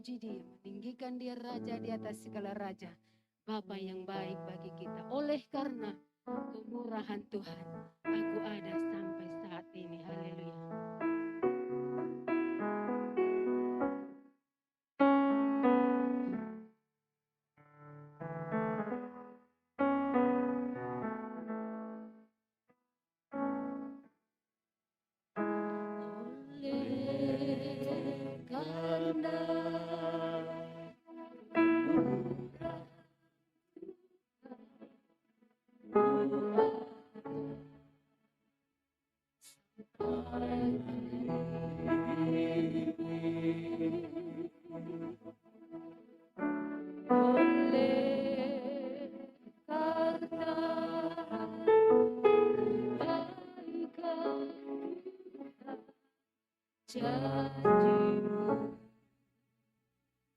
memuji Dia, meninggikan Dia Raja di atas segala raja, Bapa yang baik bagi kita. Oleh karena kemurahan Tuhan, aku ada sampai saat ini. Haleluya. Janjimu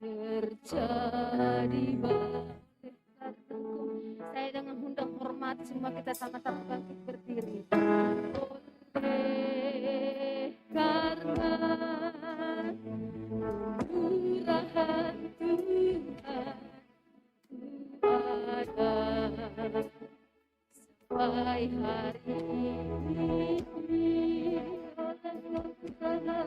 terjadi balik kataku. Saya dengan hendak hormat semua kita sama-sama bangkit berdiri. Oleh karena kemurahan Tuhan, ku ada sampai hari ini. Kebaikan Tuhan terjaga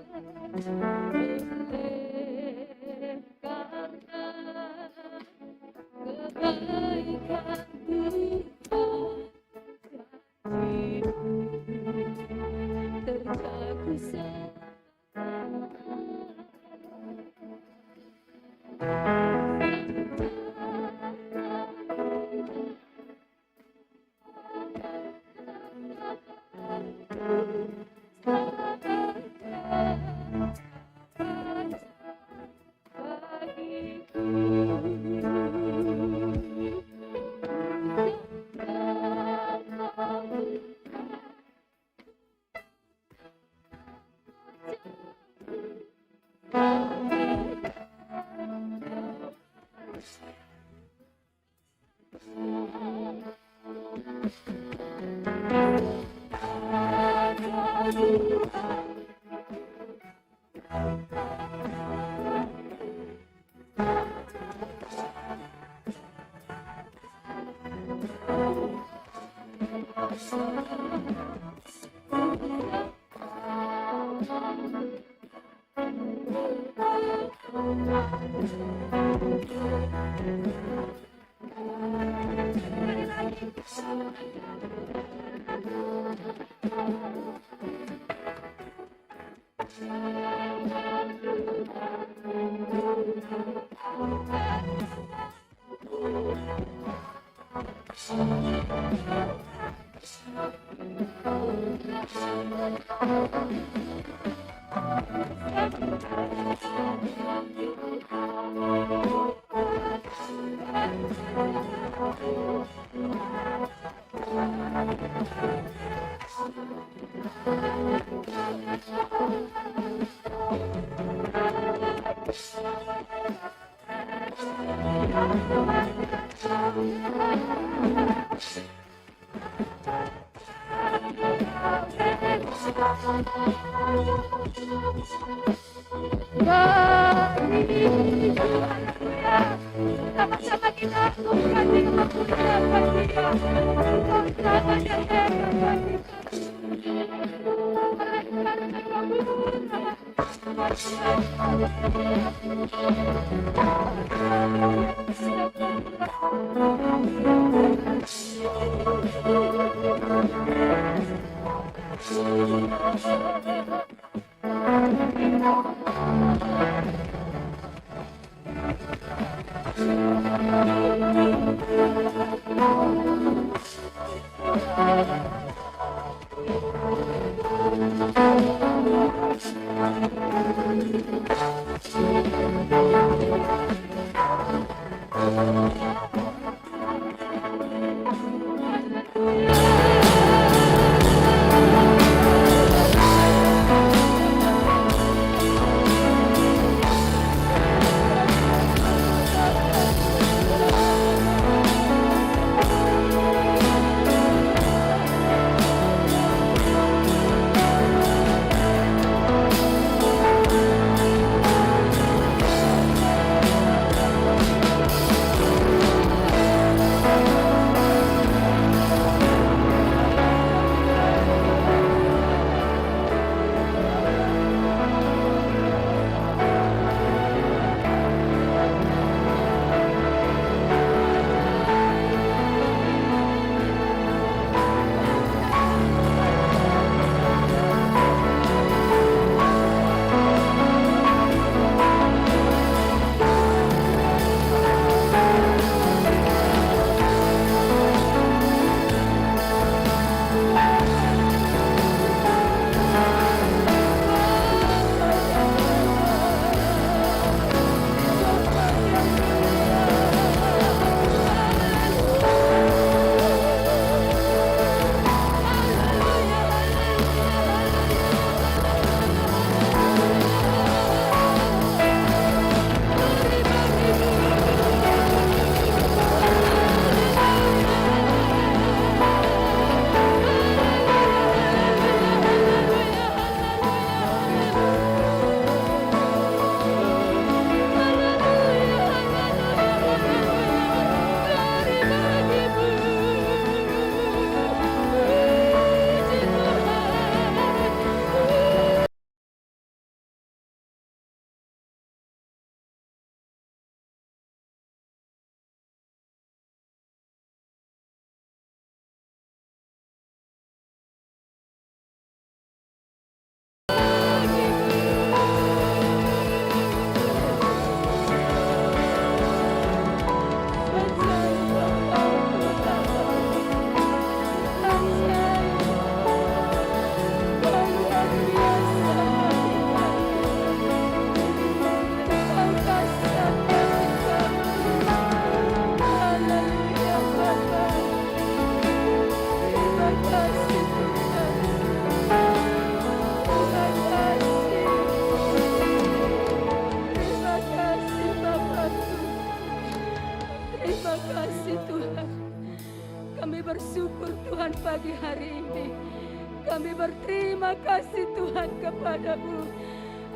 sama-sama kita kasih kemuliaan bagi Dia. Namanya hebat bagi pagi hari ini. Kami berterima kasih Tuhan kepada-Mu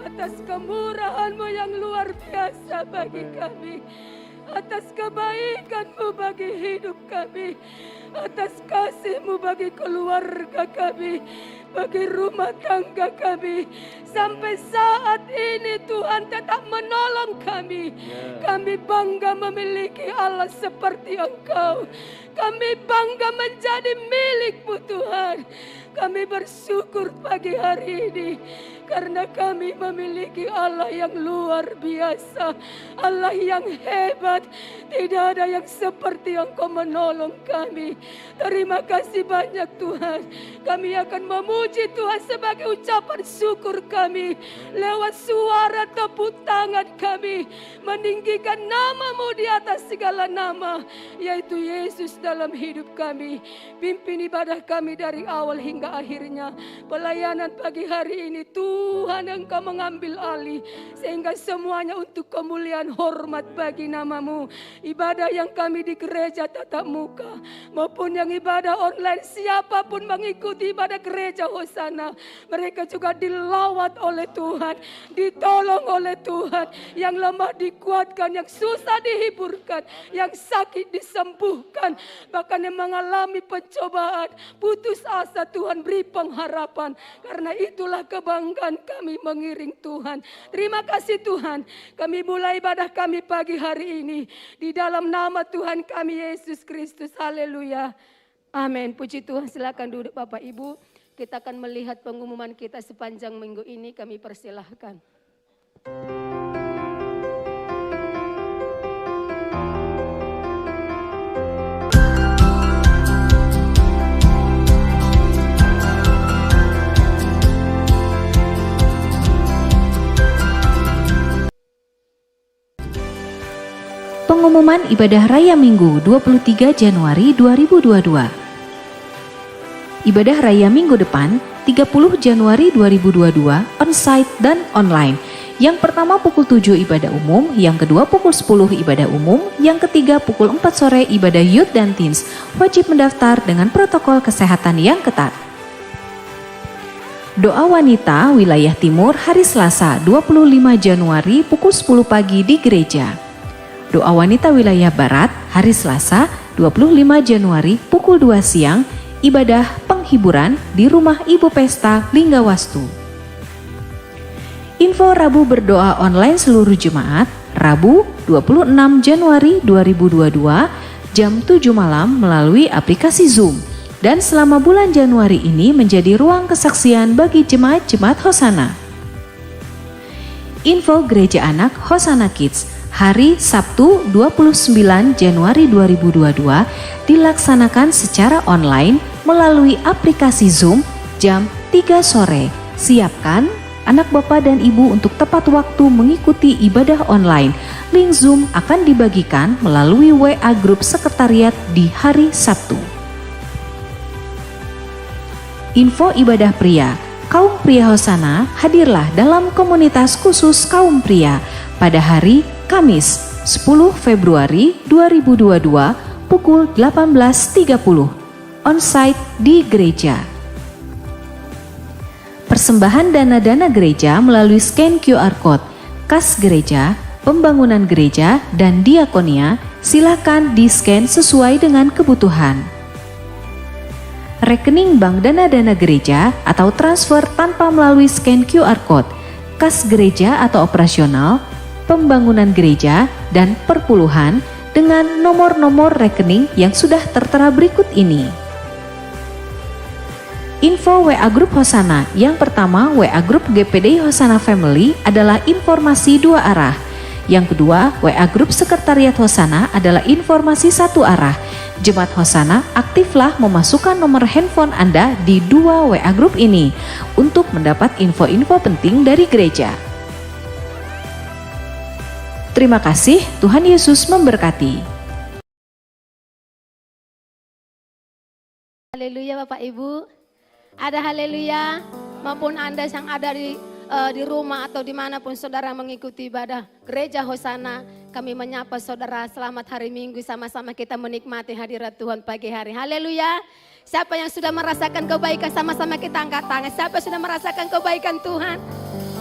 atas kemurahan-Mu yang luar biasa bagi kami, atas kebaikan-Mu bagi hidup kami, atas kasih-Mu bagi keluarga kami, bagi rumah tangga kami. Sampai saat ini Tuhan tetap menolong kami. Kami bangga memiliki Allah seperti Engkau. Kami bangga menjadi milik-Mu Tuhan. Kami bersyukur pagi hari ini karena kami memiliki Allah yang luar biasa, Allah yang hebat. Tidak ada yang seperti Engkau menolong kami. Terima kasih banyak Tuhan. Kami akan memuji Tuhan sebagai ucapan syukur kami. Lewat suara tepuk tangan kami meninggikan nama-Mu di atas segala nama, yaitu Yesus dalam hidup kami. Pimpin ibadah kami dari awal hingga akhirnya. Pelayanan pagi hari ini Tuhan Engkau mengambil alih, sehingga semuanya untuk kemuliaan hormat bagi nama-Mu. Ibadah yang kami di gereja tatap muka maupun yang ibadah online, siapapun mengikuti ibadah gereja Hosana, mereka juga dilawat oleh Tuhan, ditolong oleh Tuhan. Yang lemah dikuatkan, yang susah dihiburkan, yang sakit disembuhkan, bahkan yang mengalami pencobaan putus asa Tuhan beri pengharapan. Karena itulah kebanggaan kami mengiring Tuhan. Terima kasih Tuhan. Kami mulai ibadah kami pagi hari ini di dalam nama Tuhan kami Yesus Kristus. Haleluya. Amin. Puji Tuhan. Silakan duduk Bapak Ibu. Kita akan melihat pengumuman kita sepanjang minggu ini. Kami persilahkan. Pengumuman Ibadah Raya Minggu 23 Januari 2022. Ibadah Raya Minggu depan 30 Januari 2022 on-site dan online. Yang pertama pukul 7 ibadah umum, yang kedua pukul 10 ibadah umum, yang ketiga pukul 4 sore ibadah youth dan teens. Wajib mendaftar dengan protokol kesehatan yang ketat. Doa wanita wilayah timur hari Selasa 25 Januari pukul 10 pagi di gereja. Doa wanita wilayah barat hari Selasa 25 Januari pukul 2 siang, ibadah penghiburan di rumah Ibu Pesta Linggawastu. Info Rabu berdoa online seluruh jemaat, Rabu 26 Januari 2022 jam 7 malam melalui aplikasi Zoom. Dan selama bulan Januari ini menjadi ruang kesaksian bagi jemaat-jemaat Hosana. Info Gereja Anak Hosana Kids hari Sabtu 29 Januari 2022 dilaksanakan secara online melalui aplikasi Zoom jam 3 sore. Siapkan anak bapak dan ibu untuk tepat waktu mengikuti ibadah online. Link Zoom akan dibagikan melalui WA Grup Sekretariat di hari Sabtu. Info ibadah pria, kaum pria Hosana hadirlah dalam komunitas khusus kaum pria pada hari Kamis 10 Februari 2022 pukul 18.30 on-site di gereja. Persembahan dana-dana gereja melalui scan QR Code, kas gereja, pembangunan gereja, dan diakonia silakan di-scan sesuai dengan kebutuhan. Rekening bank dana-dana gereja atau transfer tanpa melalui scan QR Code, kas gereja atau operasional, pembangunan gereja, dan perpuluhan dengan nomor-nomor rekening yang sudah tertera berikut ini. Info WA Grup Hosana. Yang pertama, WA Grup GPD Hosana Family adalah informasi 2 arah. Yang kedua, WA Grup Sekretariat Hosana adalah informasi 1 arah. Jemaat Hosana aktiflah memasukkan nomor handphone Anda di 2 WA Grup ini untuk mendapat info-info penting dari gereja. Terima kasih, Tuhan Yesus memberkati. Haleluya Bapak Ibu. Ada haleluya maupun Anda yang ada di di rumah atau dimanapun saudara mengikuti ibadah gereja Hosana, kami menyapa saudara selamat hari Minggu, sama-sama kita menikmati hadirat Tuhan pagi hari. Haleluya. Siapa yang sudah merasakan kebaikan, sama-sama kita angkat tangan. Siapa yang sudah merasakan kebaikan Tuhan?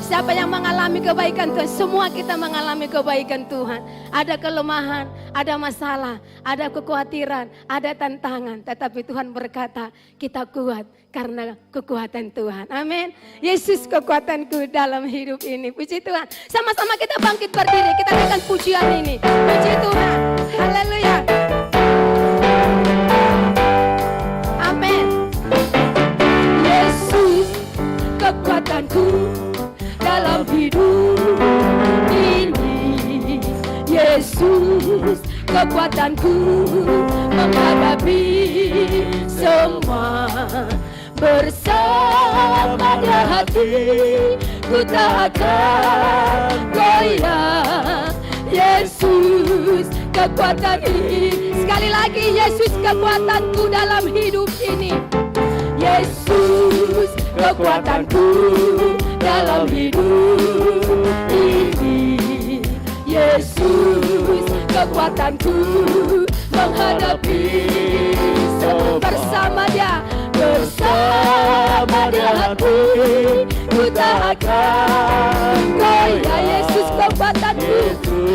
Siapa yang mengalami kebaikan Tuhan? Semua kita mengalami kebaikan Tuhan. Ada kelemahan, ada masalah, ada kekhawatiran, ada tantangan. Tetapi Tuhan berkata, kita kuat karena kekuatan Tuhan. Amin. Yesus kekuatanku dalam hidup ini. Puji Tuhan. Sama-sama kita bangkit berdiri. Kita naikkan pujian ini. Puji Tuhan. Haleluya. Amin. Yesus kekuatanku dalam hidup ini. Yesus kekuatanku menghadapi semua. Bersama di hati ku tak akan goyah. Yesus kekuatan ini. Sekali lagi, Yesus kekuatanku dalam hidup ini. Yesus kekuatanku dalam hidup ini. Yesus kekuatanku menghadapi bersama Dia, bersama Dia hati ku tak akan goyah. Yesus kekuatanku,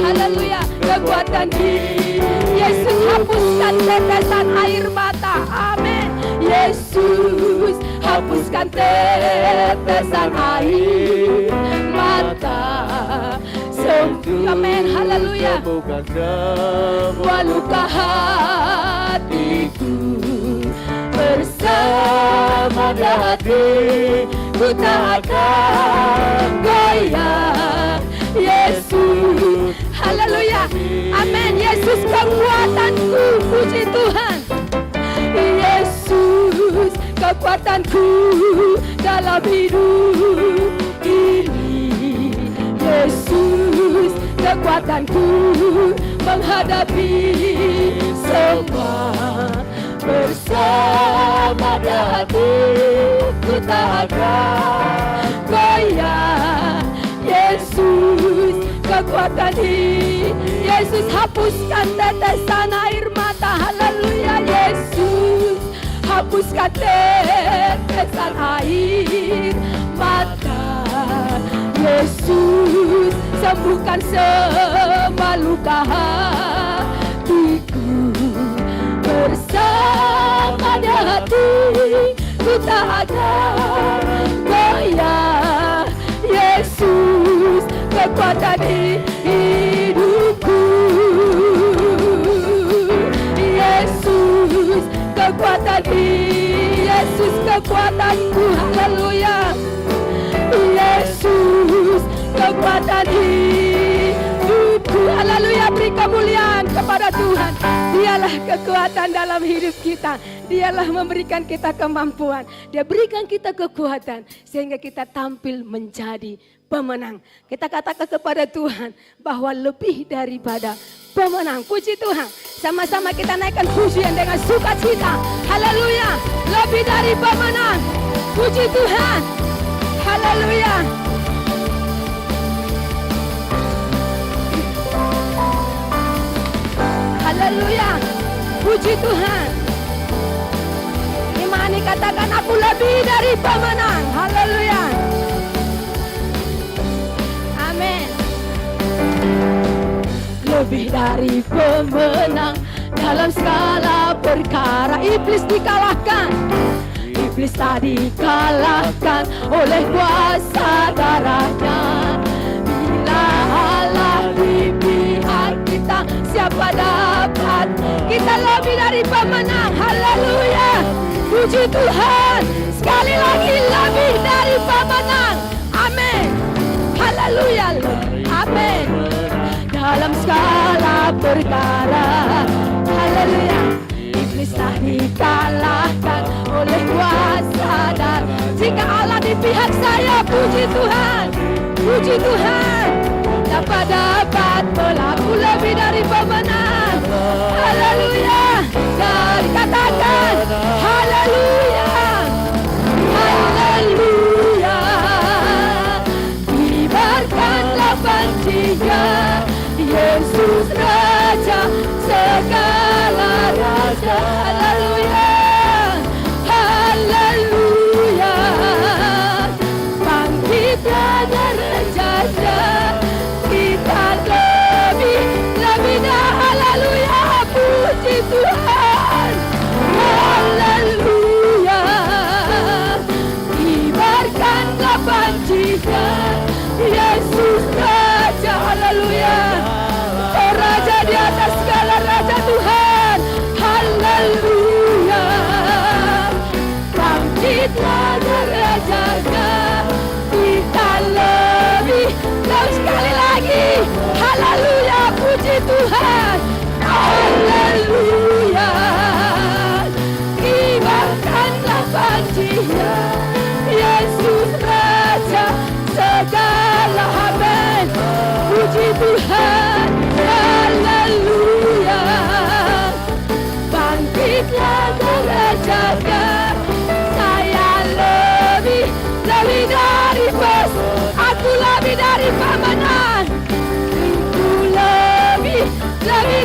haleluya, kekuatan ini. Yesus hapuskan tetesan air mata, amin. Yesus hapuskan tetesan air mata. Amin, haleluya. Semua luka hatiku, bersama di hati ku tak akan goyah. Yesus, haleluya, amin. Yesus kekuatanku, puji Tuhan. Yesus kekuatanku dalam hidup ini. Yesus kekuatanku menghadapi semua. Bersama di hati ku tak akan goyah. Yesus kekuatan ini. Yesus hapuskan tetesan air mata, haleluya. Yesus hapuskan tetesan air mata. Yesus sembuhkan semua luka hatiku. Bersama di hati ku tak akan goyah. Yesus kekuatan hidupku. Yesus kekuatan ini. Yesus kekuatanku, haleluya. Yesus kekuatan hidupku, haleluya. Beri kemuliaan kepada Tuhan. Dialah kekuatan dalam hidup kita. Dialah memberikan kita kemampuan. Dia berikan kita kekuatan sehingga kita tampil menjadi pemenang. Kita katakan kepada Tuhan bahwa lebih daripada pemenang. Puji Tuhan. Sama-sama kita naikkan pujian dengan sukacita. Haleluya. Lebih dari pemenang. Puji Tuhan. Haleluya. Haleluya. Puji Tuhan. Imani katakan aku lebih dari pemenang. Haleluya. Amin. Lebih dari pemenang dalam segala perkara. Iblis dikalahkan. Iblis tadi kalahkan oleh kuasa darahnya. Bila Allah di pihak kita, siapa dapat? Kita lebih dari pemenang. Haleluya. Puji Tuhan. Sekali lagi lebih dari pemenang. Amin. Haleluya. Amin. Dalam segala perkara. Haleluya. Iblis telah dikalahkan oleh kuasa dan jika Allah di pihak saya, puji Tuhan. Puji Tuhan. Dapat pelaku lebih dari pemenang. Haleluya. Dan katakan haleluya. Haleluya. Yesus Raja segala raja. Haleluya, haleluya. Bangkitlah dari jasa, kita lebih dah. Haleluya, puji Tuhan. Haleluya, kibarkanlah banjikan Yesus Raja. Haleluya, oh Raja di atas segala raja Tuhan. Haleluya, bangkitlah dari jaga, kita lebih sekali lagi. Haleluya, puji Tuhan. Haleluya, kibarkanlah banjikan Yesus Raja segala. Amin, puji Tuhan. Haleluya, bangkitlah dari jaga, saya lebih dari bos, aku lebih dari pemenang. Lebih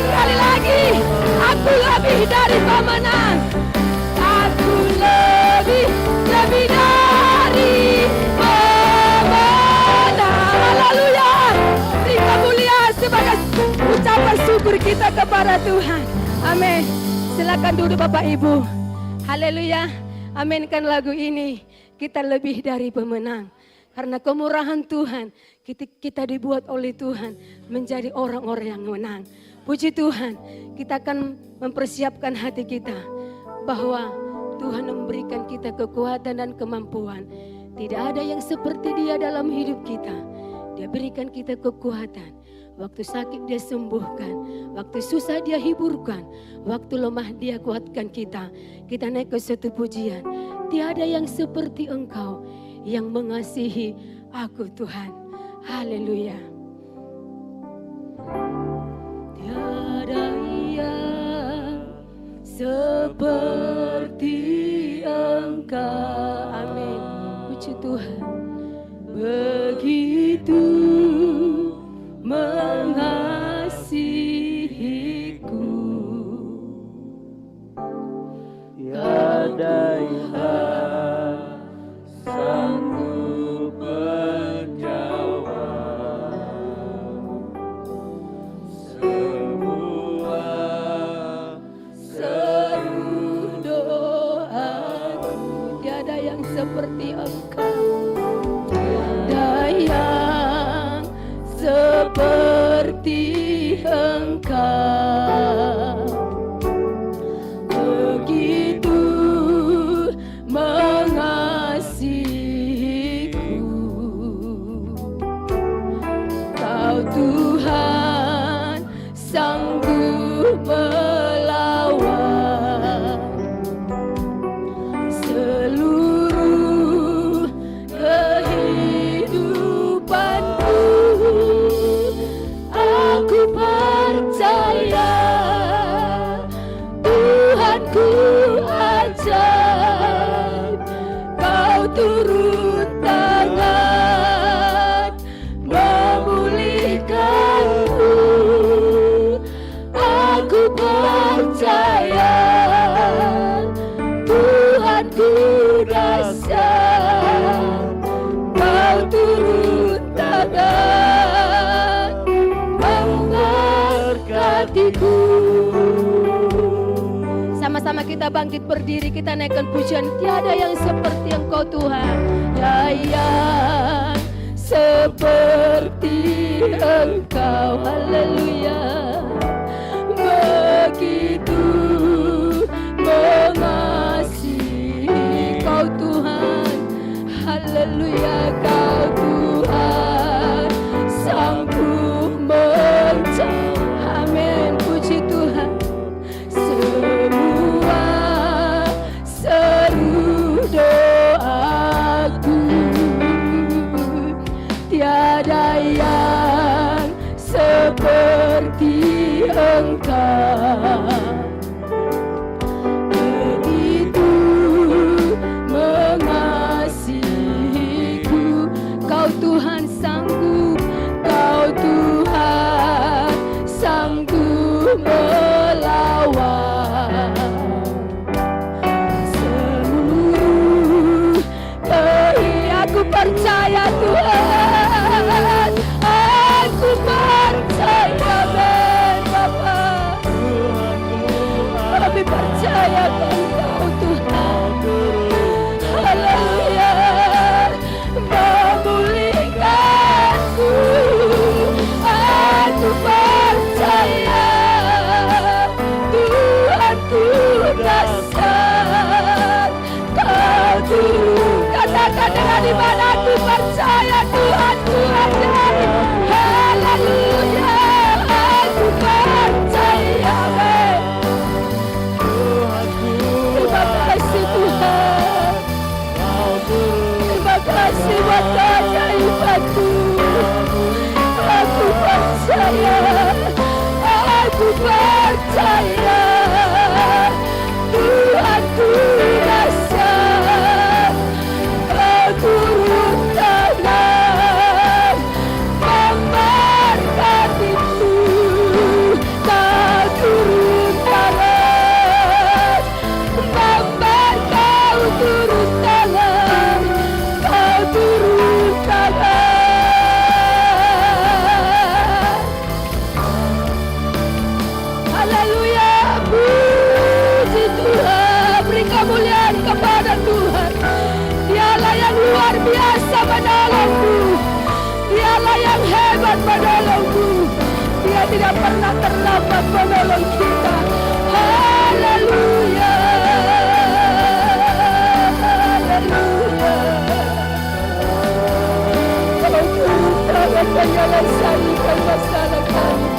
sekali lagi, aku lebih dari pemenang. Aku lebih dari pemenang. Haleluya, beri kemuliaan sebagai ucapan syukur kita kepada Tuhan. Amin. Silakan duduk Bapak Ibu. Haleluya, aminkan lagu ini. Kita lebih dari pemenang. Karena kemurahan Tuhan, kita dibuat oleh Tuhan menjadi orang-orang yang menang. Puji Tuhan, kita akan mempersiapkan hati kita bahwa Tuhan memberikan kita kekuatan dan kemampuan. Tidak ada yang seperti Dia dalam hidup kita. Dia berikan kita kekuatan. Waktu sakit Dia sembuhkan, waktu susah Dia hiburkan, waktu lemah Dia kuatkan kita. Kita naik ke satu pujian. Tiada yang seperti Engkau yang mengasihi aku Tuhan. Haleluya. Tiada yang seperti Engkau. Amin. Puji Tuhan. Begitu mengasihiku. Tiada yang sanggup menjawab semua seru doaku. Tiada yang seperti Engkau, tiada yang seperti Engkau. Begitu mengasihiku, Kau Tuhan sanggup melawan seluruh kehidupanku. Aku percaya Tuhanku ajaib, Kau turun tangan memulihkanku. Aku percaya Tuhanku dahsyat, Kau turun tangan memberkatiku. Sama-sama kita bangkit berdiri, kita naikkan pujian. Tiada yang seperti Engkau Tuhan, tiada yang seperti Engkau. Haleluya, begitu mengasihi Kau Tuhan. Haleluya, Kau Tuhan sanggup menjawab. Amin, puji Tuhan. Semua seru doaku, tiada yang seperti Engkau. Begitu mengasihiku, Kau Tuhan sanggup, Kau Tuhan sanggup Haleluya. Puji Tuhan. Beri kemuliaan kepada Tuhan. Dialah yang luar biasa menolongku. Dialah yang hebat menolongku. Dia tidak pernah terlambat menolong kita. Haleluya. Haleluya. Kau turun tangan menyelesaikan masalah kami.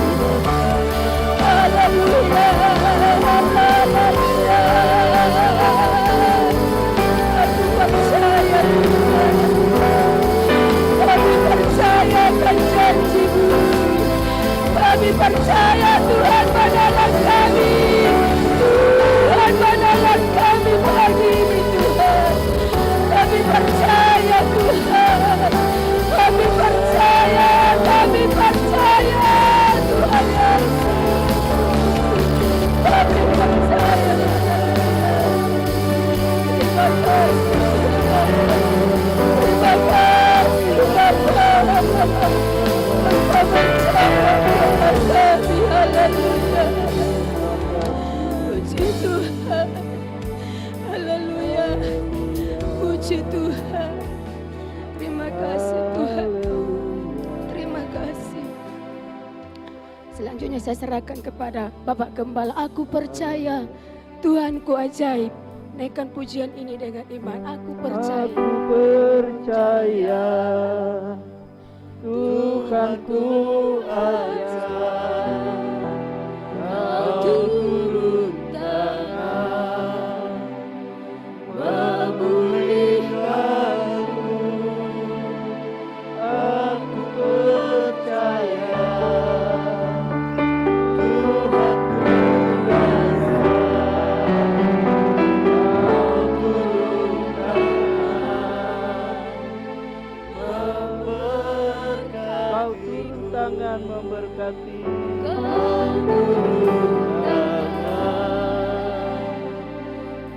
Haleluya. Haleluya. Aku percaya Tuhan. Kami percaya akan janji-Mu. Kami percaya Tuhan menolong kami. Tuhan menolong kami pagi ini Tuhan. Kami percaya Tuhan. Kami percaya Tuhan Yesus. Kami percaya. Terima kasih Bapa. Engkau percaya kami. Haleluya. Puji Tuhan. Haleluya. Puji Tuhan. Terima kasih Tuhan. Terima kasih. Selanjutnya saya serahkan kepada Bapak Gembala. Aku percaya Tuhanku ajaib. Naikkan pujian ini dengan iman. Aku percaya. Aku percaya Tuhanku ajaib. Kau turun tangan memulihkanku. Aku percaya Tuhanku Kau turun tangan memberkati. Kau turun tangan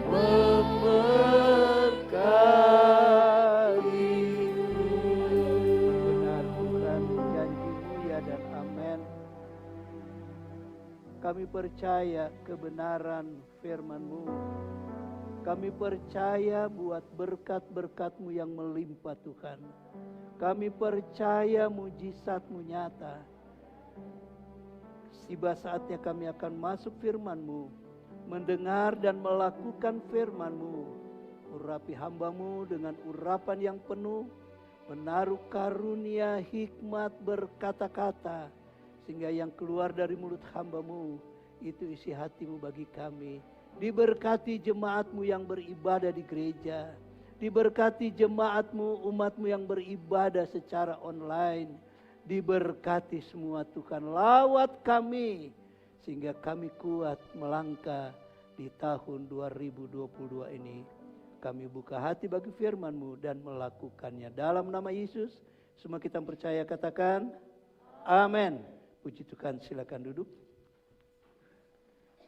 memberkati. Benar Tuhan, janji-Mu ya dan amin. Kami percaya kebenaran firman-Mu. Kami percaya buat berkat-berkat-Mu yang melimpah Tuhan. Kami percaya mujizat-Mu nyata. Tiba saatnya kami akan masuk firman-Mu, mendengar dan melakukan firman-Mu. Urapi hamba-Mu dengan urapan yang penuh, menaruh karunia hikmat berkata-kata, sehingga yang keluar dari mulut hamba-Mu, itu isi hati-Mu bagi kami. Diberkati jemaat-Mu yang beribadah di gereja. Diberkati jemaat-Mu, umat-Mu yang beribadah secara online. Diberkati semua Tuhan. Lawat kami sehingga kami kuat melangkah di tahun 2022 ini. Kami buka hati bagi firman-Mu dan melakukannya. Dalam nama Yesus, semua kita percaya katakan amin. Puji Tuhan, silakan duduk.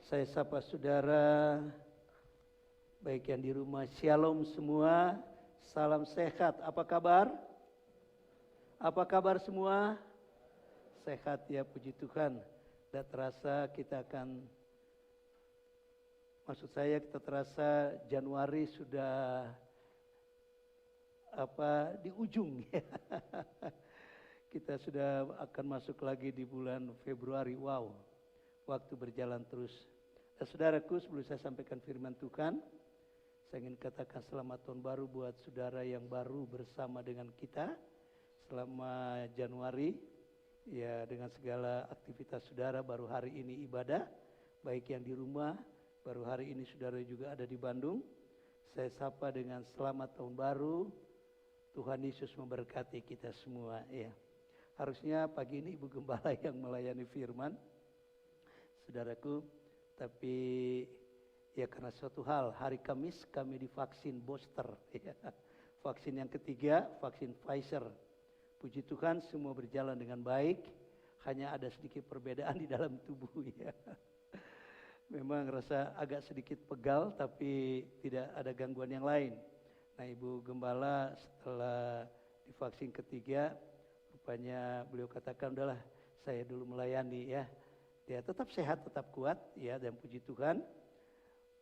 Saya sapa saudara baik yang di rumah, shalom semua, salam sehat. Apa kabar? Apa kabar semua? Sehat ya, puji Tuhan. Dan terasa kita akan, maksud saya kita terasa Januari sudah di ujung ya. Kita sudah akan masuk lagi di bulan Februari. Wow, waktu berjalan terus. Dan saudaraku, sebelum saya sampaikan firman Tuhan, saya ingin katakan selamat tahun baru buat saudara yang baru bersama dengan kita selama Januari. Ya, dengan segala aktivitas saudara, baru hari ini ibadah, baik yang di rumah, baru hari ini saudara juga ada di Bandung. Saya sapa dengan selamat tahun baru. Tuhan Yesus memberkati kita semua ya. Harusnya pagi ini Ibu Gembala yang melayani firman, saudaraku, tapi ya karena suatu hal, hari Kamis kami divaksin booster ya. Vaksin yang ketiga, vaksin Pfizer. Puji Tuhan semua berjalan dengan baik. Hanya ada sedikit perbedaan di dalam tubuh ya. Memang rasa agak sedikit pegal tapi tidak ada gangguan yang lain. Nah, Ibu Gembala setelah divaksin ketiga, rupanya beliau katakan udahlah saya dulu melayani ya. Ya, tetap sehat, tetap kuat ya, dan puji Tuhan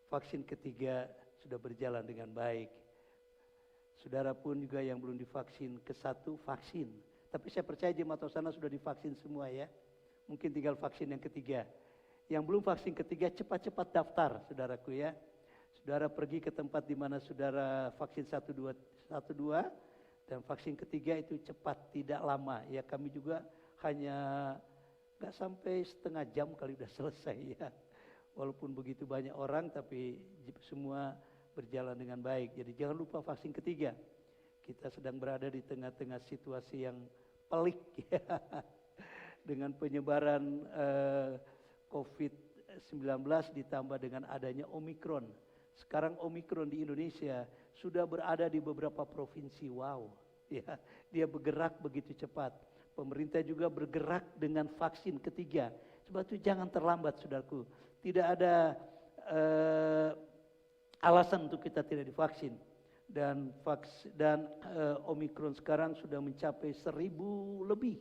vaksin ketiga sudah berjalan dengan baik. Saudara pun juga yang belum divaksin ke-1 vaksin. Tapi saya percaya jemaat sana sudah divaksin semua ya. Mungkin tinggal vaksin yang ketiga. Yang belum vaksin ketiga cepat-cepat daftar saudaraku ya. Saudara pergi ke tempat di mana saudara vaksin 1, 2 dan vaksin ketiga itu cepat, tidak lama. Ya kami juga hanya gak sampai setengah jam kali udah selesai ya. Walaupun begitu banyak orang tapi semua berjalan dengan baik. Jadi jangan lupa vaksin ketiga. Kita sedang berada di tengah-tengah situasi yang pelik ya. Dengan penyebaran COVID-19 ditambah dengan adanya Omikron. Sekarang Omikron di Indonesia sudah berada di beberapa provinsi. Wow, ya, dia bergerak begitu cepat. Pemerintah juga bergerak dengan vaksin ketiga. Sebab itu jangan terlambat, saudaraku. Tidak ada alasan untuk kita tidak divaksin. Dan Omikron sekarang sudah mencapai 1.000 lebih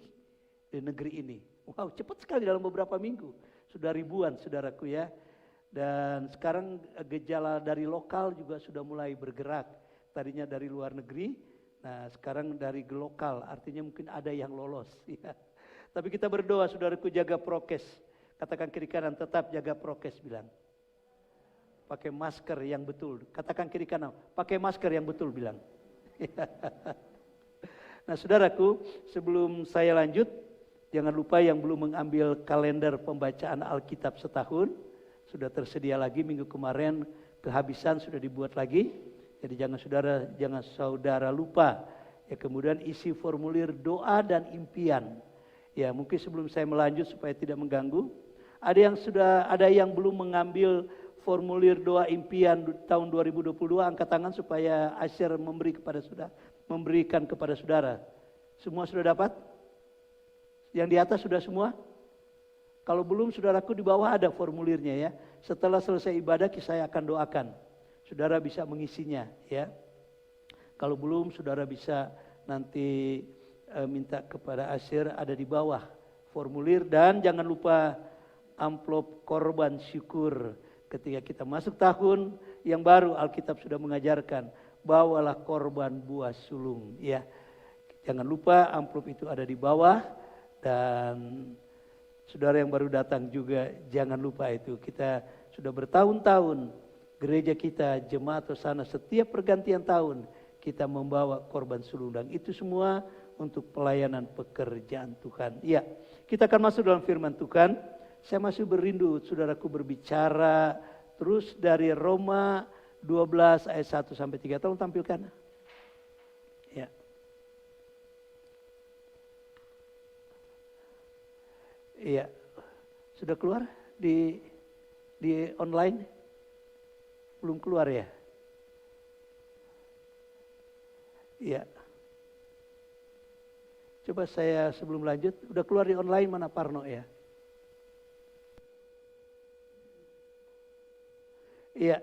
di negeri ini. Wow, cepat sekali dalam beberapa minggu. Sudah ribuan, saudaraku ya. Dan sekarang gejala dari lokal juga sudah mulai bergerak. Tadinya dari luar negeri, nah sekarang dari lokal. Artinya mungkin ada yang lolos. Ya. Tapi kita berdoa, saudaraku, jaga prokes. Katakan kiri kanan, tetap jaga prokes, bilang. Pakai masker yang betul. Katakan kiri kanan, pakai masker yang betul, bilang. Nah saudaraku, sebelum saya lanjut, jangan lupa yang belum mengambil kalender pembacaan Alkitab setahun, sudah tersedia lagi minggu kemarin, kehabisan sudah dibuat lagi. Jadi jangan saudara lupa. Ya, kemudian isi formulir doa dan impian. Ya, mungkin sebelum saya melanjut supaya tidak mengganggu, ada yang belum mengambil formulir doa impian tahun 2022, angkat tangan supaya Asher memberikan kepada saudara. Semua sudah dapat? Yang di atas sudah semua? Kalau belum, saudaraku, di bawah ada formulirnya ya. Setelah selesai ibadah saya akan doakan. Saudara bisa mengisinya ya. Kalau belum, saudara bisa nanti minta kepada Asher, ada di bawah formulir. Dan jangan lupa amplop korban syukur. Ketika kita masuk tahun yang baru, Alkitab sudah mengajarkan, bawalah korban buah sulung ya. Jangan lupa amplop itu ada di bawah. Dan saudara yang baru datang juga jangan lupa itu. Kita sudah bertahun-tahun, gereja kita, jemaat sana, setiap pergantian tahun kita membawa korban sulung. Dan itu semua untuk pelayanan pekerjaan Tuhan. Ya, kita akan masuk dalam firman Tuhan. Saya masih berindu saudaraku berbicara terus dari Roma 12 ayat 1 sampai 3. Tolong tampilkan. Ya. Iya. Sudah keluar di online? Belum keluar ya? Iya. Coba saya sebelum lanjut, udah keluar di online mana Parno ya? Iya.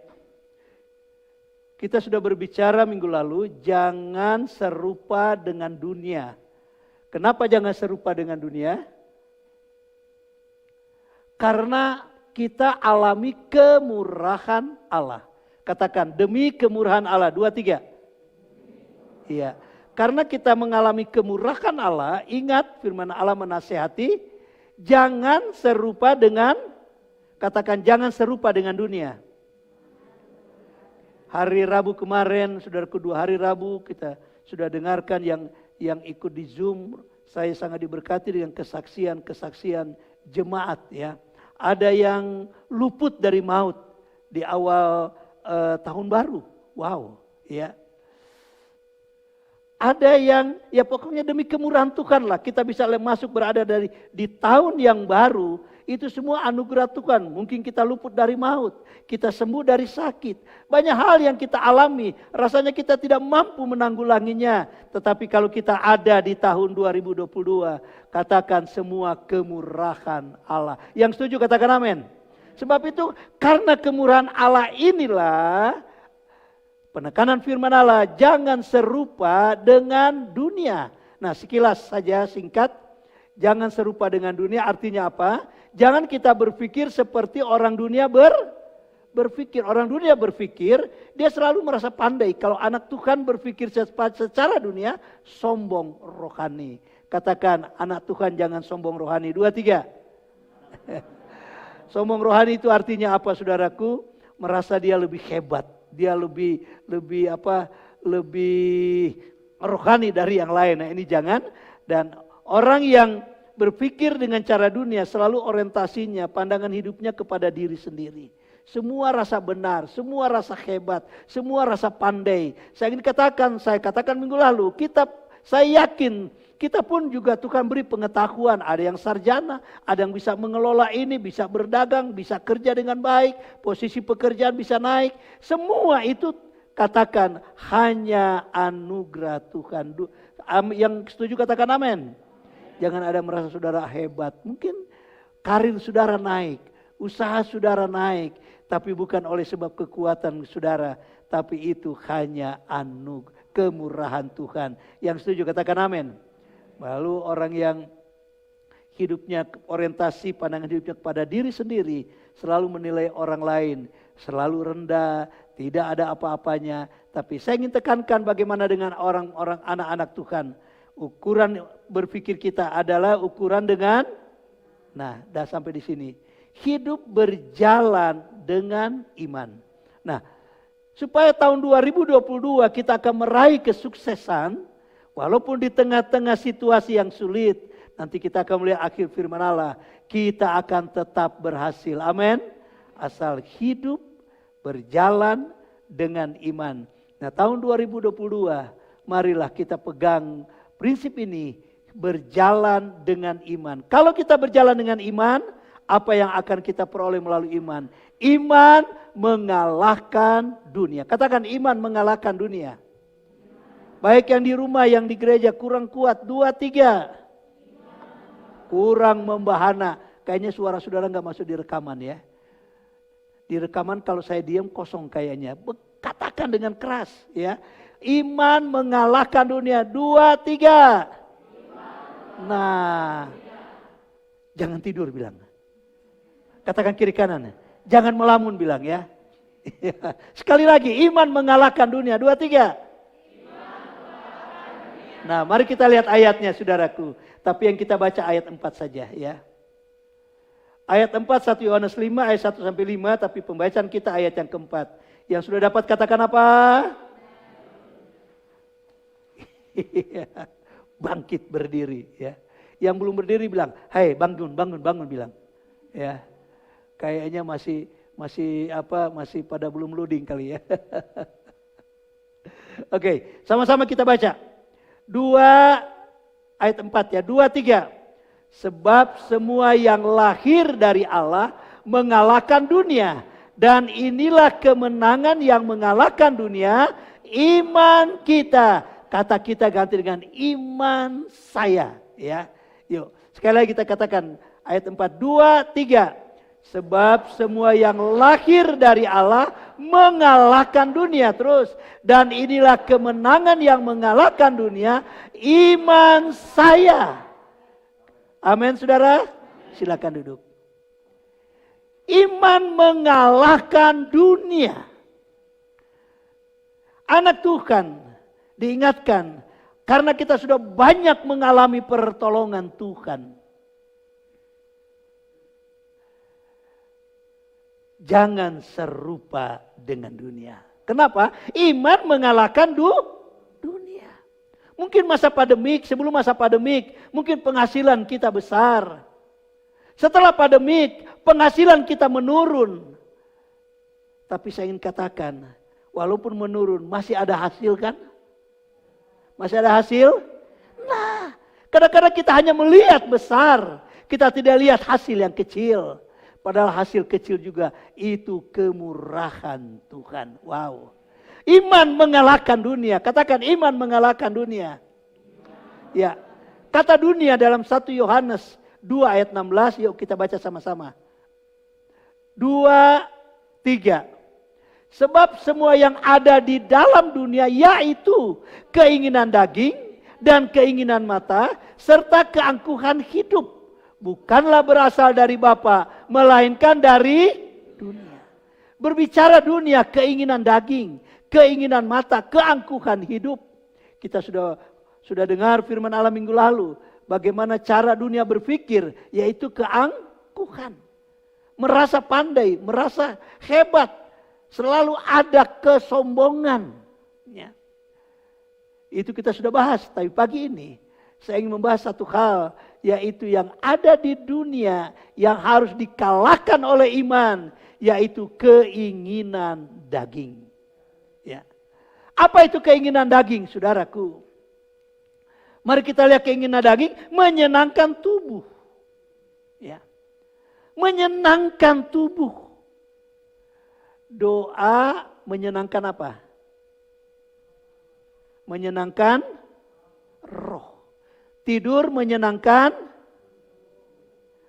Kita sudah berbicara minggu lalu, jangan serupa dengan dunia. Kenapa jangan serupa dengan dunia? Karena kita alami kemurahan Allah. Katakan, demi kemurahan Allah. 2, 3. Iya. Karena kita mengalami kemurahan Allah, ingat firman Allah menasihati, jangan serupa dengan, katakan jangan serupa dengan dunia. Hari Rabu kemarin, saudaraku, 2 hari Rabu kita sudah dengarkan yang ikut di Zoom. Saya sangat diberkati dengan kesaksian jemaat ya. Ada yang luput dari maut di awal tahun baru. Wow, ya. Ada yang ya pokoknya demi kemurahan Tuhan lah kita bisa masuk berada di tahun yang baru. Itu semua anugerah Tuhan. Mungkin kita luput dari maut, kita sembuh dari sakit. Banyak hal yang kita alami, rasanya kita tidak mampu menanggulanginya. Tetapi kalau kita ada di tahun 2022, katakan semua kemurahan Allah. Yang setuju katakan amin. Sebab itu karena kemurahan Allah inilah, penekanan firman Allah, jangan serupa dengan dunia. Nah sekilas saja singkat, jangan serupa dengan dunia artinya apa? Jangan kita berpikir seperti orang dunia berpikir. Orang dunia berpikir, dia selalu merasa pandai. Kalau anak Tuhan berpikir secara dunia, sombong rohani. Katakan, anak Tuhan jangan sombong rohani. 2, 3. Sombong rohani itu artinya apa, saudaraku? Merasa dia lebih hebat. Dia lebih rohani dari yang lain. Nah, ini jangan. Dan orang yang berpikir dengan cara dunia selalu orientasinya, pandangan hidupnya kepada diri sendiri. Semua rasa benar, semua rasa hebat, semua rasa pandai. Saya katakan minggu lalu, saya yakin kita pun juga Tuhan beri pengetahuan. Ada yang sarjana, ada yang bisa mengelola ini, bisa berdagang, bisa kerja dengan baik, posisi pekerjaan bisa naik. Semua itu katakan hanya anugerah Tuhan. Yang setuju katakan amin. Jangan ada merasa saudara hebat. Mungkin karir saudara naik, usaha saudara naik, tapi bukan oleh sebab kekuatan saudara, tapi itu hanya kemurahan Tuhan. Yang setuju katakan amin. Lalu orang yang hidupnya orientasi pandangan hidupnya kepada diri sendiri, selalu menilai orang lain, selalu rendah, tidak ada apa-apanya. Tapi saya ingin tekankan bagaimana dengan orang-orang anak-anak Tuhan. Ukuran berpikir kita adalah ukuran dengan, dah sampai di sini. Hidup berjalan dengan iman. Nah, supaya tahun 2022 kita akan meraih kesuksesan, walaupun di tengah-tengah situasi yang sulit, nanti kita akan melihat akhir firman Allah, kita akan tetap berhasil. Amin. Asal hidup berjalan dengan iman. Nah, tahun 2022, marilah kita pegang prinsip ini, berjalan dengan iman. Kalau kita berjalan dengan iman, apa yang akan kita peroleh melalui iman? Iman mengalahkan dunia. Katakan, iman mengalahkan dunia. Baik yang di rumah, yang di gereja, kurang kuat. 2, 3. Kurang membahana. Kayaknya suara saudara gak masuk di rekaman ya. Di rekaman kalau saya diam kosong kayaknya. Katakan dengan keras ya. Iman mengalahkan dunia. 2, 3. Nah, jangan tidur bilang. Katakan kiri kanan. Jangan melamun bilang ya. Sekali lagi, iman mengalahkan dunia. 2, 3. Nah, mari kita lihat ayatnya saudaraku. Tapi yang kita baca ayat 4 saja ya. Ayat 4, 1 Yohanes 5 ayat 1 sampai 5. Tapi pembacaan kita ayat yang keempat. Yang sudah dapat katakan apa? Bangkit berdiri ya. Yang belum berdiri bilang, "Hai, bangun bilang." Ya. Kayaknya masih pada belum loading kali ya. Oke, sama-sama kita baca. 2 ayat 4 ya. 2, 3. Sebab semua yang lahir dari Allah mengalahkan dunia. Dan inilah kemenangan yang mengalahkan dunia, iman kita. Kata kita ganti dengan iman saya. Ya, yuk sekali lagi kita katakan ayat 4, 2, 3. Sebab semua yang lahir dari Allah mengalahkan dunia. Terus, dan inilah kemenangan yang mengalahkan dunia, iman saya. Amin saudara, silakan duduk. Iman mengalahkan dunia. Anak Tuhan diingatkan, karena kita sudah banyak mengalami pertolongan Tuhan. Jangan serupa dengan dunia. Kenapa? Iman mengalahkan dunia. Mungkin masa pandemik, sebelum masa pandemik, mungkin penghasilan kita besar. Setelah pandemik, penghasilan kita menurun. Tapi saya ingin katakan, walaupun menurun, masih ada hasil kan? Masih ada hasil? Nah, kadang-kadang kita hanya melihat besar. Kita tidak lihat hasil yang kecil. Padahal hasil kecil juga itu kemurahan Tuhan. Wow. Iman mengalahkan dunia. Katakan iman mengalahkan dunia. Ya. Kata dunia dalam 1 Yohanes 2 ayat 16. Yuk kita baca sama-sama. 2, 3. Sebab semua yang ada di dalam dunia, yaitu keinginan daging dan keinginan mata serta keangkuhan hidup, bukanlah berasal dari Bapa, melainkan dari dunia. Berbicara dunia, keinginan daging, keinginan mata, keangkuhan hidup. Kita sudah dengar firman Allah minggu lalu, bagaimana cara dunia berpikir, yaitu keangkuhan. Merasa pandai, merasa hebat, selalu ada kesombongan. Ya. Itu kita sudah bahas, tapi pagi ini saya ingin membahas satu hal, yaitu yang ada di dunia yang harus dikalahkan oleh iman, yaitu keinginan daging. Ya. Apa itu keinginan daging, saudaraku? Mari kita lihat keinginan daging, menyenangkan tubuh. Ya. Menyenangkan tubuh. Doa menyenangkan apa? Menyenangkan roh. Tidur menyenangkan.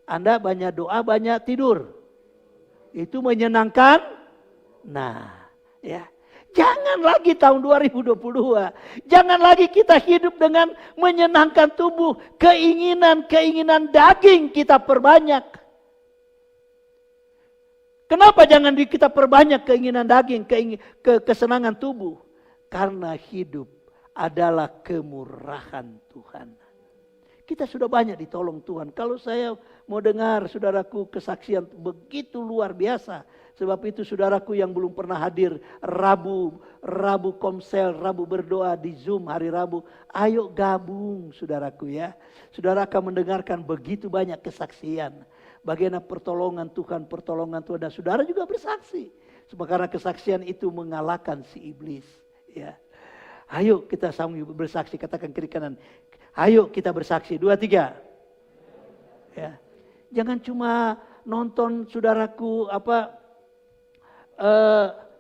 Anda banyak doa, banyak tidur. Itu menyenangkan. Nah, ya. Jangan lagi tahun 2022. Jangan lagi kita hidup dengan menyenangkan tubuh. Keinginan daging kita perbanyak. Kenapa jangan kita perbanyak keinginan daging, kesenangan tubuh? Karena hidup adalah kemurahan Tuhan. Kita sudah banyak ditolong Tuhan. Kalau saya mau dengar saudaraku kesaksian begitu luar biasa. Sebab itu saudaraku yang belum pernah hadir Rabu Komsel, Rabu berdoa di Zoom hari Rabu. Ayo gabung saudaraku ya. Saudara akan mendengarkan begitu banyak kesaksian. Bagaimana pertolongan Tuhan. Dan saudara juga bersaksi. Sebab karena kesaksian itu mengalahkan si iblis. Ya. Ayo kita sama bersaksi, katakan kiri kanan. Ayo kita bersaksi, 2, 3. Ya. Jangan cuma nonton saudaraku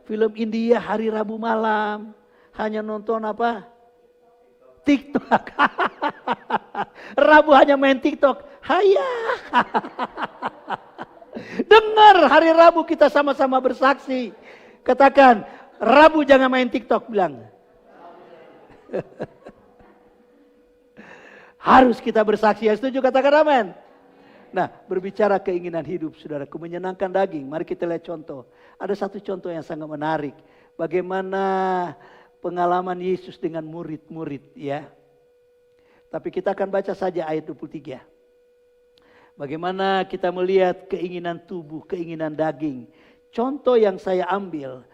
film India hari Rabu malam. Hanya nonton TikTok. Rabu hanya main TikTok. Hayah. Dengar hari Rabu kita sama-sama bersaksi. Katakan, Rabu jangan main TikTok, bilang. Harus kita bersaksi. Yang setuju katakan amin. Nah, berbicara keinginan hidup saudaraku, menyenangkan daging. Mari kita lihat contoh. Ada satu contoh yang sangat menarik. Bagaimana pengalaman Yesus dengan murid-murid ya. Tapi kita akan baca saja ayat 23. Bagaimana kita melihat keinginan tubuh, keinginan daging. Contoh yang saya ambil,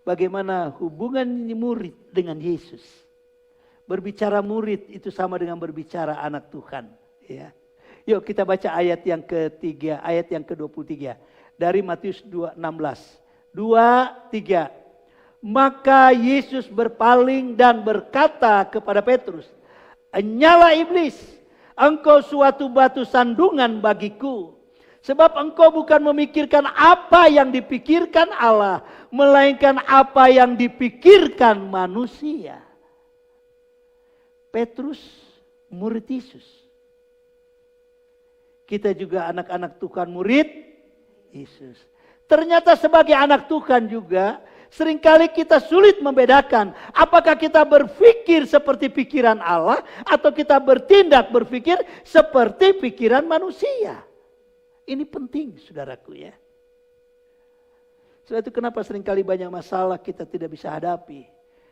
bagaimana hubungan murid dengan Yesus. Berbicara murid itu sama dengan berbicara anak Tuhan. Ya. Yuk kita baca ayat yang ketiga, ayat yang ke-23. Dari Matius 2:16. 2, 3. Maka Yesus berpaling dan berkata kepada Petrus, "Enyala iblis, engkau suatu batu sandungan bagiku. Sebab engkau bukan memikirkan apa yang dipikirkan Allah, melainkan apa yang dipikirkan manusia." Petrus murid Yesus. Kita juga anak-anak Tuhan murid Yesus. Ternyata sebagai anak Tuhan juga seringkali kita sulit membedakan apakah kita berpikir seperti pikiran Allah atau kita bertindak berpikir seperti pikiran manusia. Ini penting saudaraku ya. Sebab itu kenapa seringkali banyak masalah kita tidak bisa hadapi.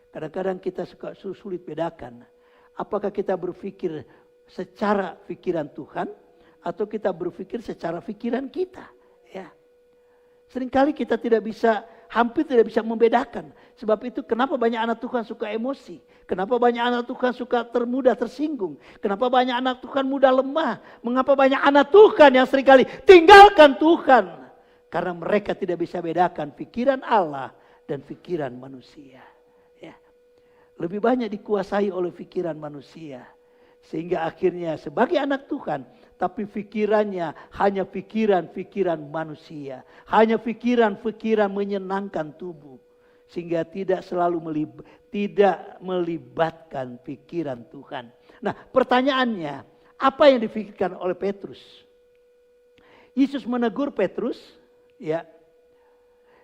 Kadang-kadang kita suka sulit bedakan. Apakah kita berpikir secara pikiran Tuhan atau kita berpikir secara pikiran kita? Ya. Seringkali kita hampir tidak bisa membedakan. Sebab itu kenapa banyak anak Tuhan suka emosi? Kenapa banyak anak Tuhan suka mudah tersinggung? Kenapa banyak anak Tuhan mudah lemah? Mengapa banyak anak Tuhan yang seringkali tinggalkan Tuhan? Karena mereka tidak bisa bedakan pikiran Allah dan pikiran manusia. Lebih banyak dikuasai oleh pikiran manusia. Sehingga akhirnya sebagai anak Tuhan, tapi pikirannya hanya pikiran-pikiran manusia. Hanya pikiran-pikiran menyenangkan tubuh. Sehingga tidak melibatkan pikiran Tuhan. Nah pertanyaannya, apa yang dipikirkan oleh Petrus? Yesus menegur Petrus, ya.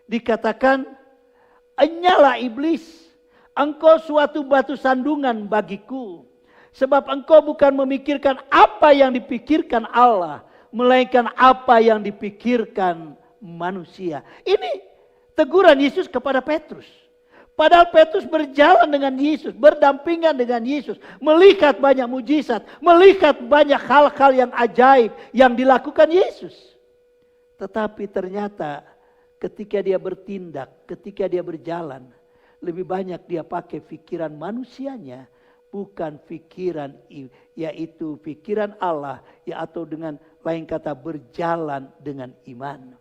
Dikatakan, "Enyala iblis. Engkau suatu batu sandungan bagiku. Sebab engkau bukan memikirkan apa yang dipikirkan Allah. melainkan apa yang dipikirkan manusia. Ini teguran Yesus kepada Petrus. Padahal Petrus berjalan dengan Yesus, berdampingan dengan Yesus, melihat banyak mujizat, melihat banyak hal-hal yang ajaib yang dilakukan Yesus. Tetapi ternyata ketika dia bertindak, ketika dia berjalan, lebih banyak dia pakai pikiran manusianya, bukan pikiran, yaitu pikiran Allah, ya, atau dengan lain kata berjalan dengan iman.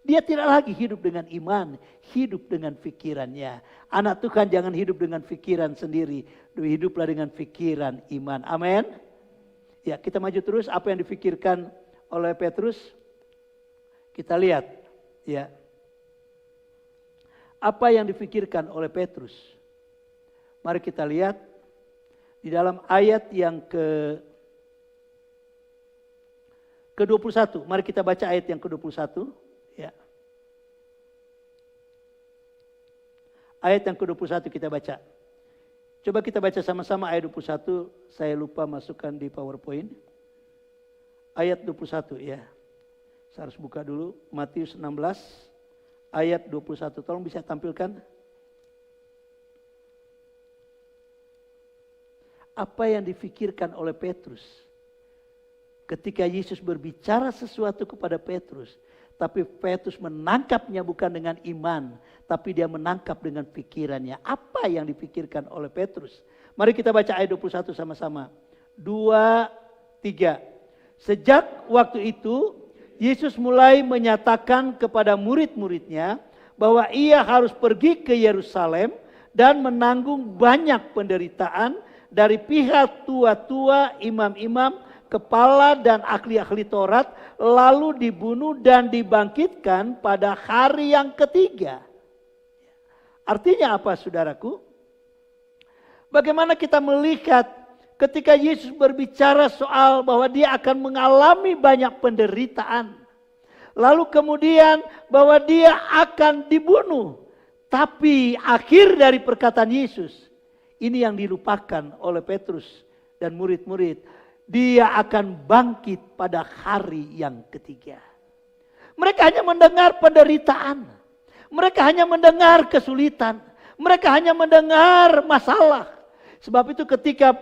Dia tidak lagi hidup dengan iman, hidup dengan pikirannya. Anak Tuhan jangan hidup dengan pikiran sendiri, hiduplah dengan pikiran iman. Amin. Ya, kita maju terus. Apa yang dipikirkan oleh Petrus? Kita lihat, ya. Apa yang dipikirkan oleh Petrus? Mari kita lihat di dalam ayat yang ke-21. Mari kita baca ayat yang ke-21. Ya. Ayat yang ke-21 kita baca. Coba kita baca sama-sama ayat 21. Saya lupa masukkan di PowerPoint. Ayat 21 ya. Saya harus buka dulu. Matius 16 ayat 21. Tolong bisa tampilkan. Apa yang difikirkan oleh Petrus ketika Yesus berbicara sesuatu kepada Petrus, tapi Petrus menangkapnya bukan dengan iman, tapi dia menangkap dengan pikirannya. Apa yang dipikirkan oleh Petrus? Mari kita baca ayat 21 sama-sama. 2, 3. Sejak waktu itu, Yesus mulai menyatakan kepada murid-muridnya bahwa ia harus pergi ke Yerusalem dan menanggung banyak penderitaan dari pihak tua-tua, imam-imam, kepala dan ahli-ahli Taurat, lalu dibunuh dan dibangkitkan pada hari yang ketiga. Artinya apa, saudaraku? Bagaimana kita melihat ketika Yesus berbicara soal bahwa dia akan mengalami banyak penderitaan. Lalu kemudian bahwa dia akan dibunuh. Tapi akhir dari perkataan Yesus, ini yang dilupakan oleh Petrus dan murid-murid. Dia akan bangkit pada hari yang ketiga. Mereka hanya mendengar penderitaan. Mereka hanya mendengar kesulitan. Mereka hanya mendengar masalah. Sebab itu ketika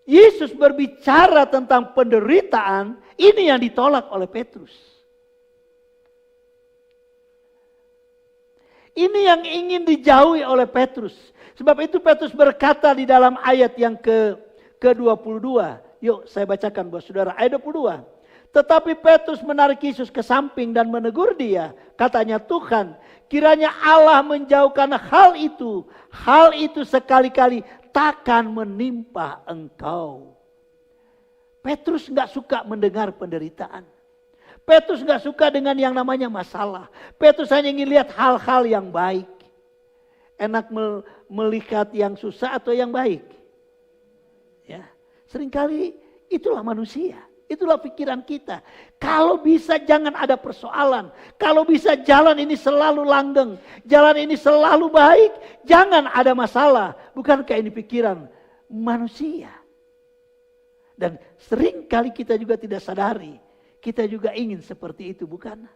Yesus berbicara tentang penderitaan, ini yang ditolak oleh Petrus. Ini yang ingin dijauhi oleh Petrus. Sebab itu Petrus berkata di dalam ayat yang ke-22. Yuk saya bacakan buat saudara. Ayat 22. Tetapi Petrus menarik Yesus ke samping dan menegur dia. Katanya, Tuhan, kiranya Allah menjauhkan hal itu. Hal itu sekali-kali takkan menimpa engkau. Petrus gak suka mendengar penderitaan. Petrus gak suka dengan yang namanya masalah. Petrus hanya ingin lihat hal-hal yang baik. Enak melihat yang susah atau yang baik? Ya, seringkali itulah manusia. Itulah pikiran kita. Kalau bisa jangan ada persoalan. Kalau bisa jalan ini selalu langgeng. Jalan ini selalu baik. Jangan ada masalah. Bukankah ini pikiran manusia? Dan seringkali kita juga tidak sadari. Kita juga ingin seperti itu, bukan?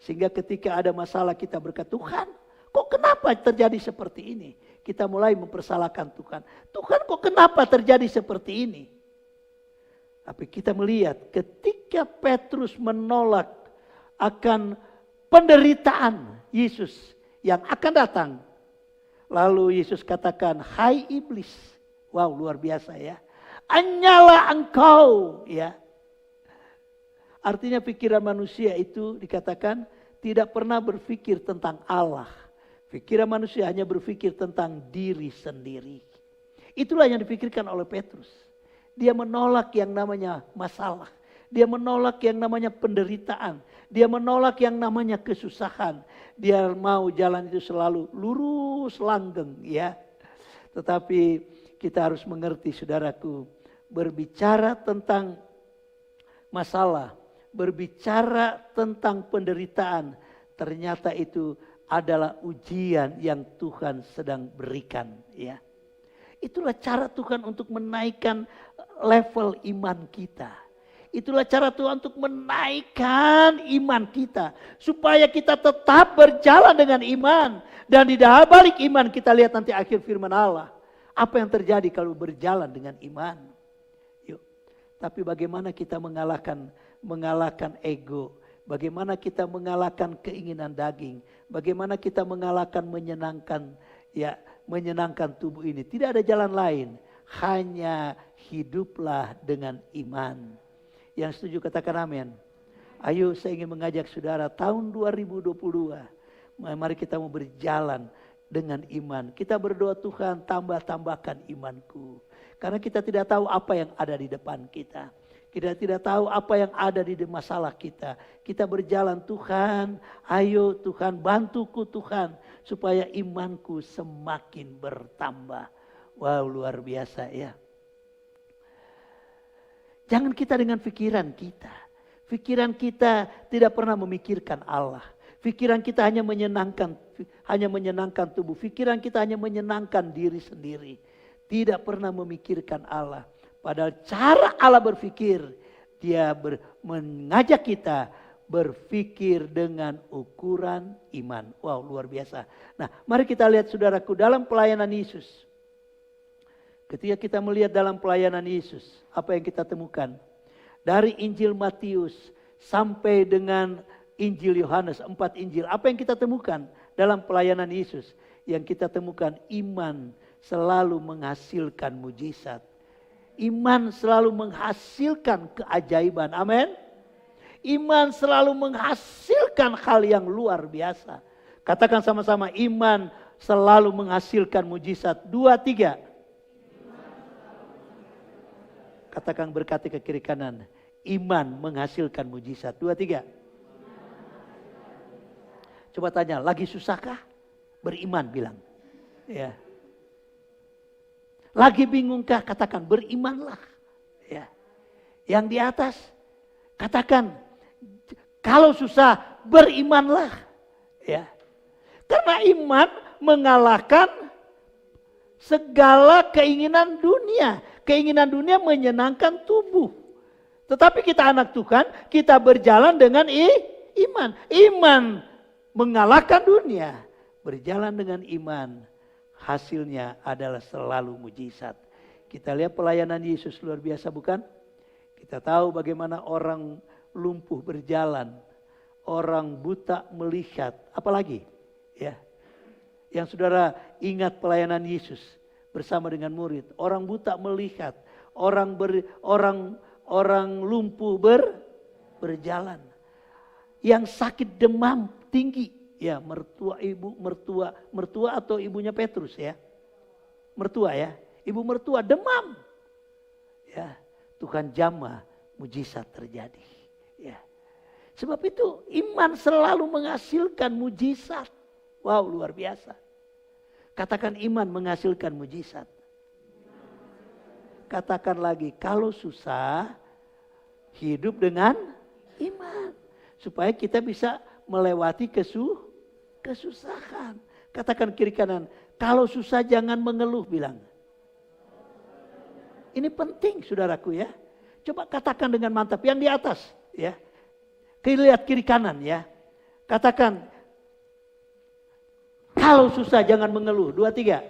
Sehingga ketika ada masalah kita berkata, Tuhan, kok kenapa terjadi seperti ini? Kita mulai mempersalahkan Tuhan. Tuhan, kok kenapa terjadi seperti ini? Tapi kita melihat ketika Petrus menolak akan penderitaan Yesus yang akan datang. Lalu Yesus katakan, hai iblis. Wow, luar biasa ya. Anyalah engkau, ya. Artinya pikiran manusia itu dikatakan tidak pernah berpikir tentang Allah. Pikiran manusia hanya berpikir tentang diri sendiri. Itulah yang dipikirkan oleh Petrus. Dia menolak yang namanya masalah. Dia menolak yang namanya penderitaan. Dia menolak yang namanya kesusahan. Dia mau jalan itu selalu lurus langgeng, ya. Tetapi kita harus mengerti, saudaraku, berbicara tentang masalah, berbicara tentang penderitaan, ternyata itu adalah ujian yang Tuhan sedang berikan, ya. Itulah cara Tuhan untuk menaikkan level iman kita. Itulah cara Tuhan untuk menaikkan iman kita. Supaya kita tetap berjalan dengan iman. Dan di balik iman kita lihat nanti akhir firman Allah. Apa yang terjadi kalau berjalan dengan iman. Yuk. Tapi bagaimana kita mengalahkan ego. Bagaimana kita mengalahkan keinginan daging. Bagaimana kita mengalahkan menyenangkan tubuh ini. Tidak ada jalan lain. Hanya hiduplah dengan iman. Yang setuju katakan amin. Ayo saya ingin mengajak saudara tahun 2022. Mari kita mau berjalan dengan iman. Kita berdoa Tuhan tambahkan imanku. Karena kita tidak tahu apa yang ada di depan kita. Kita tidak tahu apa yang ada di masalah kita. Kita berjalan Tuhan. Ayo Tuhan bantuku Tuhan. Supaya imanku semakin bertambah. Wow luar biasa ya. Jangan kita dengan pikiran kita. Pikiran kita tidak pernah memikirkan Allah. Pikiran kita hanya menyenangkan tubuh. Pikiran kita hanya menyenangkan diri sendiri. Tidak pernah memikirkan Allah. Padahal cara Allah berpikir, dia mengajak kita berpikir dengan ukuran iman. Wow luar biasa. Nah mari kita lihat saudaraku dalam pelayanan Yesus. Ketika kita melihat dalam pelayanan Yesus, apa yang kita temukan? Dari Injil Matius sampai dengan Injil Yohanes, 4 Injil. Apa yang kita temukan dalam pelayanan Yesus? Yang kita temukan iman selalu menghasilkan mujizat. Iman selalu menghasilkan keajaiban. Amin. Iman selalu menghasilkan hal yang luar biasa. Katakan sama-sama, iman selalu menghasilkan mujizat. 2, 3. Katakan berkati ke kiri kanan. Iman menghasilkan mujizat. 2, 3. Coba tanya, lagi susahkah? Beriman bilang. Ya. Lagi bingungkah? Katakan berimanlah. Ya. Yang di atas katakan kalau susah berimanlah. Ya. Karena iman mengalahkan segala keinginan dunia. Keinginan dunia menyenangkan tubuh. Tetapi kita anak Tuhan, kita berjalan dengan iman. Iman mengalahkan dunia. Berjalan dengan iman. Hasilnya adalah selalu mujizat. Kita lihat pelayanan Yesus luar biasa bukan? Kita tahu bagaimana orang lumpuh berjalan. Orang buta melihat. Apalagi? Ya. Yang saudara ingat pelayanan Yesus bersama dengan murid. Orang buta melihat. Orang lumpuh berjalan. Yang sakit demam tinggi. Ya mertua atau ibunya Petrus ya. Mertua ya. Ibu mertua demam. Ya, Tuhan jamah mujizat terjadi. Ya. Sebab itu iman selalu menghasilkan mujizat. Wow luar biasa. Katakan iman menghasilkan mujizat. Katakan lagi kalau susah hidup dengan iman. Supaya kita bisa melewati kesusahan. Katakan kiri kanan, kalau susah jangan mengeluh bilang. Ini penting saudaraku ya. Coba katakan dengan mantap yang di atas ya. Lihat kiri kanan ya. Katakan kalau susah jangan mengeluh. 2, 3.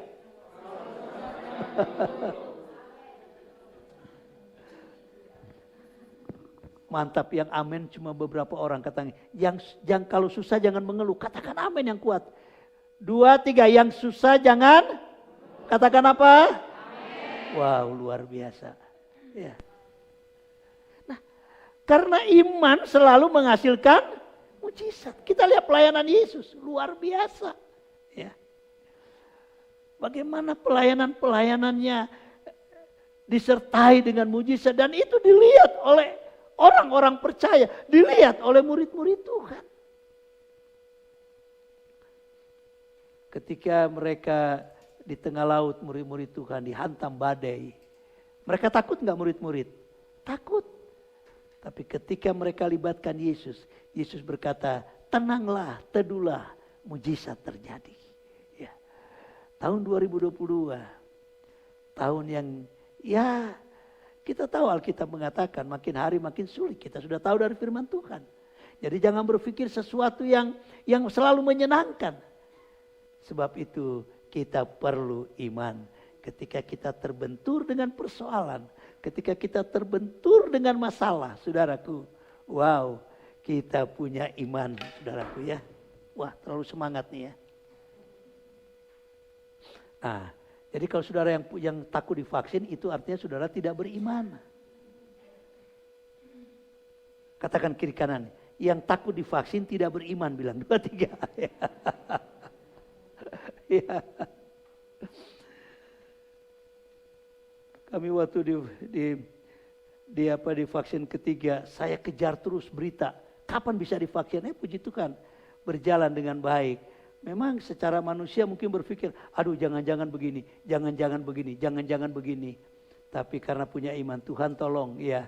Mantap, yang amin cuma beberapa orang katanya. Yang kalau susah jangan mengeluh. Katakan amin yang kuat. 2, 3, yang susah jangan. Katakan apa? Amin. Wow, luar biasa. Ya. Nah, karena iman selalu menghasilkan mujizat. Kita lihat pelayanan Yesus, luar biasa. Ya. Bagaimana pelayanannya disertai dengan mujizat. Dan itu dilihat oleh orang-orang percaya, dilihat oleh murid-murid Tuhan. Ketika mereka di tengah laut, murid-murid Tuhan dihantam badai. Mereka takut nggak murid-murid? Takut. Tapi ketika mereka libatkan Yesus, Yesus berkata, tenanglah, teduhlah, mujizat terjadi. Ya. Tahun 2022, tahun yang ya Kita tahu Alkitab mengatakan makin hari makin sulit. Kita sudah tahu dari firman Tuhan. Jadi jangan berpikir sesuatu yang selalu menyenangkan. Sebab itu kita perlu iman. Ketika kita terbentur dengan persoalan. Ketika kita terbentur dengan masalah, saudaraku. Wow, kita punya iman, saudaraku ya. Wah, terlalu semangat nih ya. Nah, jadi kalau saudara yang takut divaksin itu artinya saudara tidak beriman. Katakan kiri kanan. Yang takut divaksin tidak beriman, bilang 2, 3. Ya. Kami waktu di vaksin ketiga, saya kejar terus berita. Kapan bisa divaksin? Puji Tuhan, berjalan dengan baik. Memang secara manusia mungkin berpikir, aduh jangan-jangan begini, jangan-jangan begini, jangan-jangan begini. Tapi karena punya iman, Tuhan tolong ya,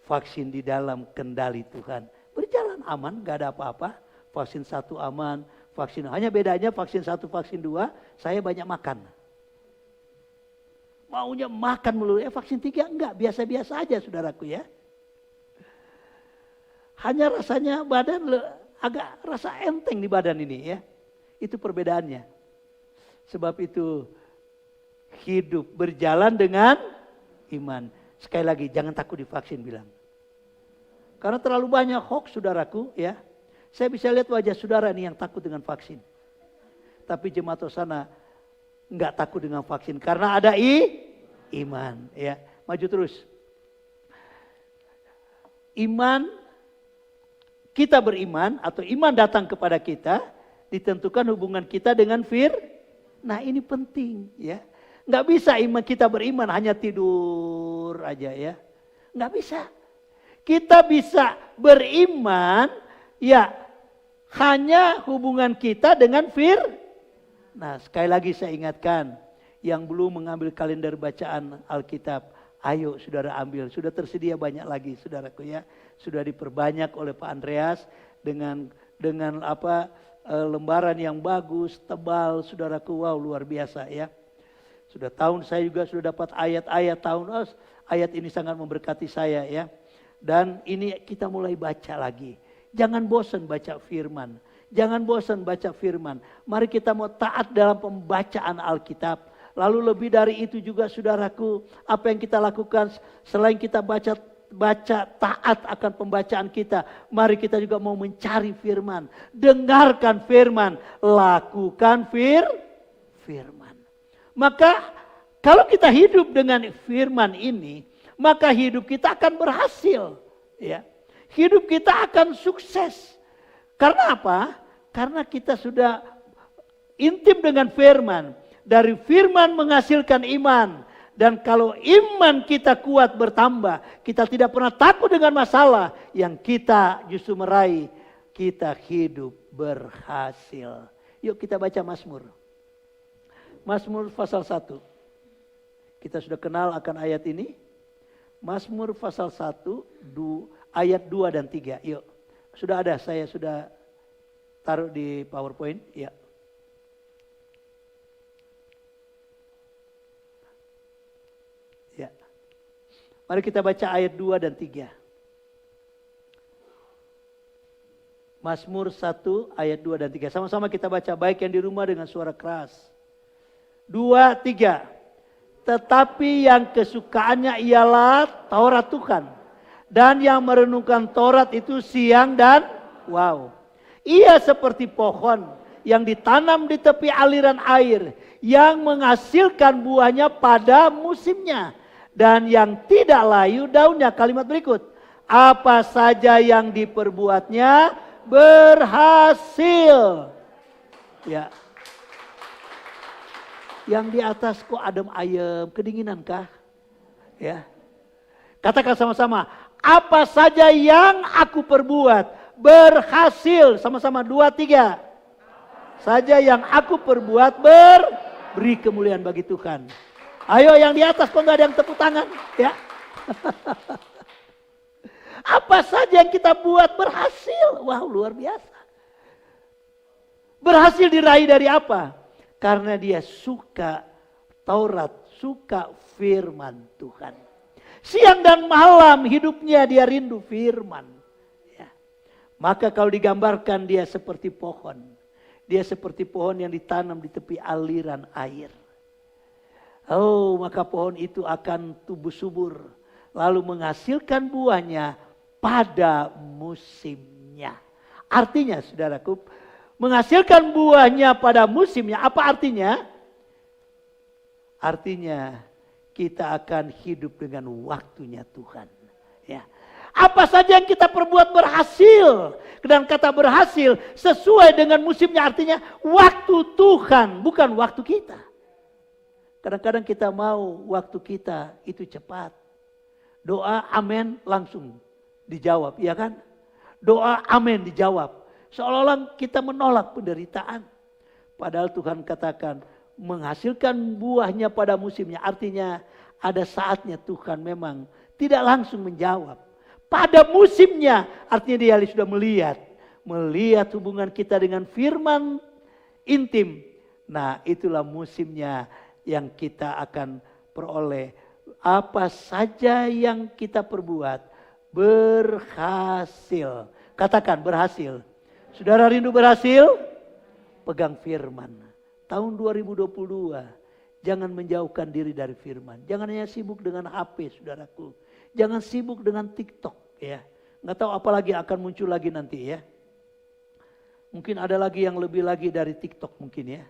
vaksin di dalam kendali Tuhan. Berjalan aman, gak ada apa-apa. Vaksin 1 aman, vaksin hanya bedanya vaksin 1, vaksin 2, saya banyak makan. Maunya makan melulu, vaksin 3 enggak, biasa-biasa aja saudaraku ya. Hanya rasanya badan agak rasa enteng di badan ini ya. Itu perbedaannya. Sebab itu hidup berjalan dengan iman. Sekali lagi jangan takut divaksin bilang. Karena terlalu banyak hoax saudaraku ya. Saya bisa lihat wajah saudara nih yang takut dengan vaksin. Tapi jemaat Hosana enggak takut dengan vaksin karena ada iman ya. Maju terus. Iman, kita beriman atau iman datang kepada kita ditentukan hubungan kita dengan Nah ini penting ya. Enggak bisa iman kita beriman hanya tidur aja ya. Enggak bisa. Kita bisa beriman ya hanya hubungan kita dengan Nah sekali lagi saya ingatkan. Yang belum mengambil kalender bacaan Alkitab. Ayo saudara ambil. Sudah tersedia banyak lagi saudaraku ya. Sudah diperbanyak oleh Pak Andreas. Dengan lembaran yang bagus, tebal saudaraku. Wow luar biasa ya. Sudah tahun saya juga sudah dapat ayat-ayat tahun. Ayat ini sangat memberkati saya ya. Dan ini kita mulai baca lagi. Jangan bosan baca firman. Jangan bosan baca firman. Mari kita mau taat dalam pembacaan Alkitab. Lalu lebih dari itu juga saudaraku. Apa yang kita lakukan selain kita baca taat akan pembacaan kita. Mari kita juga mau mencari firman. Dengarkan firman. Lakukan firman. Maka kalau kita hidup dengan firman ini. Maka hidup kita akan berhasil. Ya. Hidup kita akan sukses. Karena apa? Karena kita sudah intim dengan firman. Dari firman menghasilkan iman. Dan kalau iman kita kuat bertambah. Kita tidak pernah takut dengan masalah. Yang kita justru meraih. Kita hidup berhasil. Yuk kita baca Mazmur. Mazmur pasal 1. Kita sudah kenal akan ayat ini. Mazmur pasal 1, ayat 2 dan 3. Yuk. Sudah ada, saya sudah taruh di PowerPoint. Ya. Ya. Mari kita baca ayat 2 dan 3. Mazmur 1 ayat 2 dan 3. Sama-sama kita baca, baik yang di rumah dengan suara keras. 2, 3. Tetapi yang kesukaannya ialah Taurat Tuhan. Dan yang merenungkan Taurat itu siang dan wow. Ia seperti pohon yang ditanam di tepi aliran air. Yang menghasilkan buahnya pada musimnya. Dan yang tidak layu daunnya. Kalimat berikut. Apa saja yang diperbuatnya berhasil. Ya. Yang di atas kok adem ayem, kedinginan kah? Ya. Katakan sama-sama, apa saja yang aku perbuat berhasil. Sama-sama 2, 3. Saja yang aku perbuat beri kemuliaan bagi Tuhan. Ayo yang di atas kok gak ada yang tepuk tangan, ya. Apa saja yang kita buat berhasil. Wow, luar biasa. Berhasil diraih dari apa? Karena dia suka Taurat, suka firman Tuhan. Siang dan malam hidupnya dia rindu firman. Ya. Maka kalau digambarkan dia seperti pohon. Dia seperti pohon yang ditanam di tepi aliran air. Oh, maka pohon itu akan tumbuh subur. Lalu menghasilkan buahnya pada musimnya. Artinya saudaraku, menghasilkan buahnya pada musimnya. Apa artinya? Artinya kita akan hidup dengan waktunya Tuhan. Ya. Apa saja yang kita perbuat berhasil. Dan kata berhasil sesuai dengan musimnya, artinya waktu Tuhan, bukan waktu kita. Kadang-kadang kita mau waktu kita itu cepat. Doa amin langsung dijawab, ya kan? Doa amin dijawab. Seolah-olah kita menolak penderitaan. Padahal Tuhan katakan menghasilkan buahnya pada musimnya. Artinya ada saatnya Tuhan memang tidak langsung menjawab. Pada musimnya, artinya dia sudah melihat hubungan kita dengan firman intim. Nah, itulah musimnya yang kita akan peroleh. Apa saja yang kita perbuat berhasil. Katakan berhasil. Saudara rindu berhasil? Pegang firman. Tahun 2022, jangan menjauhkan diri dari firman. Jangan hanya sibuk dengan HP, saudaraku. Jangan sibuk dengan TikTok, ya. Nggak tahu apa lagi akan muncul lagi nanti, ya. Mungkin ada lagi yang lebih lagi dari TikTok mungkin, ya.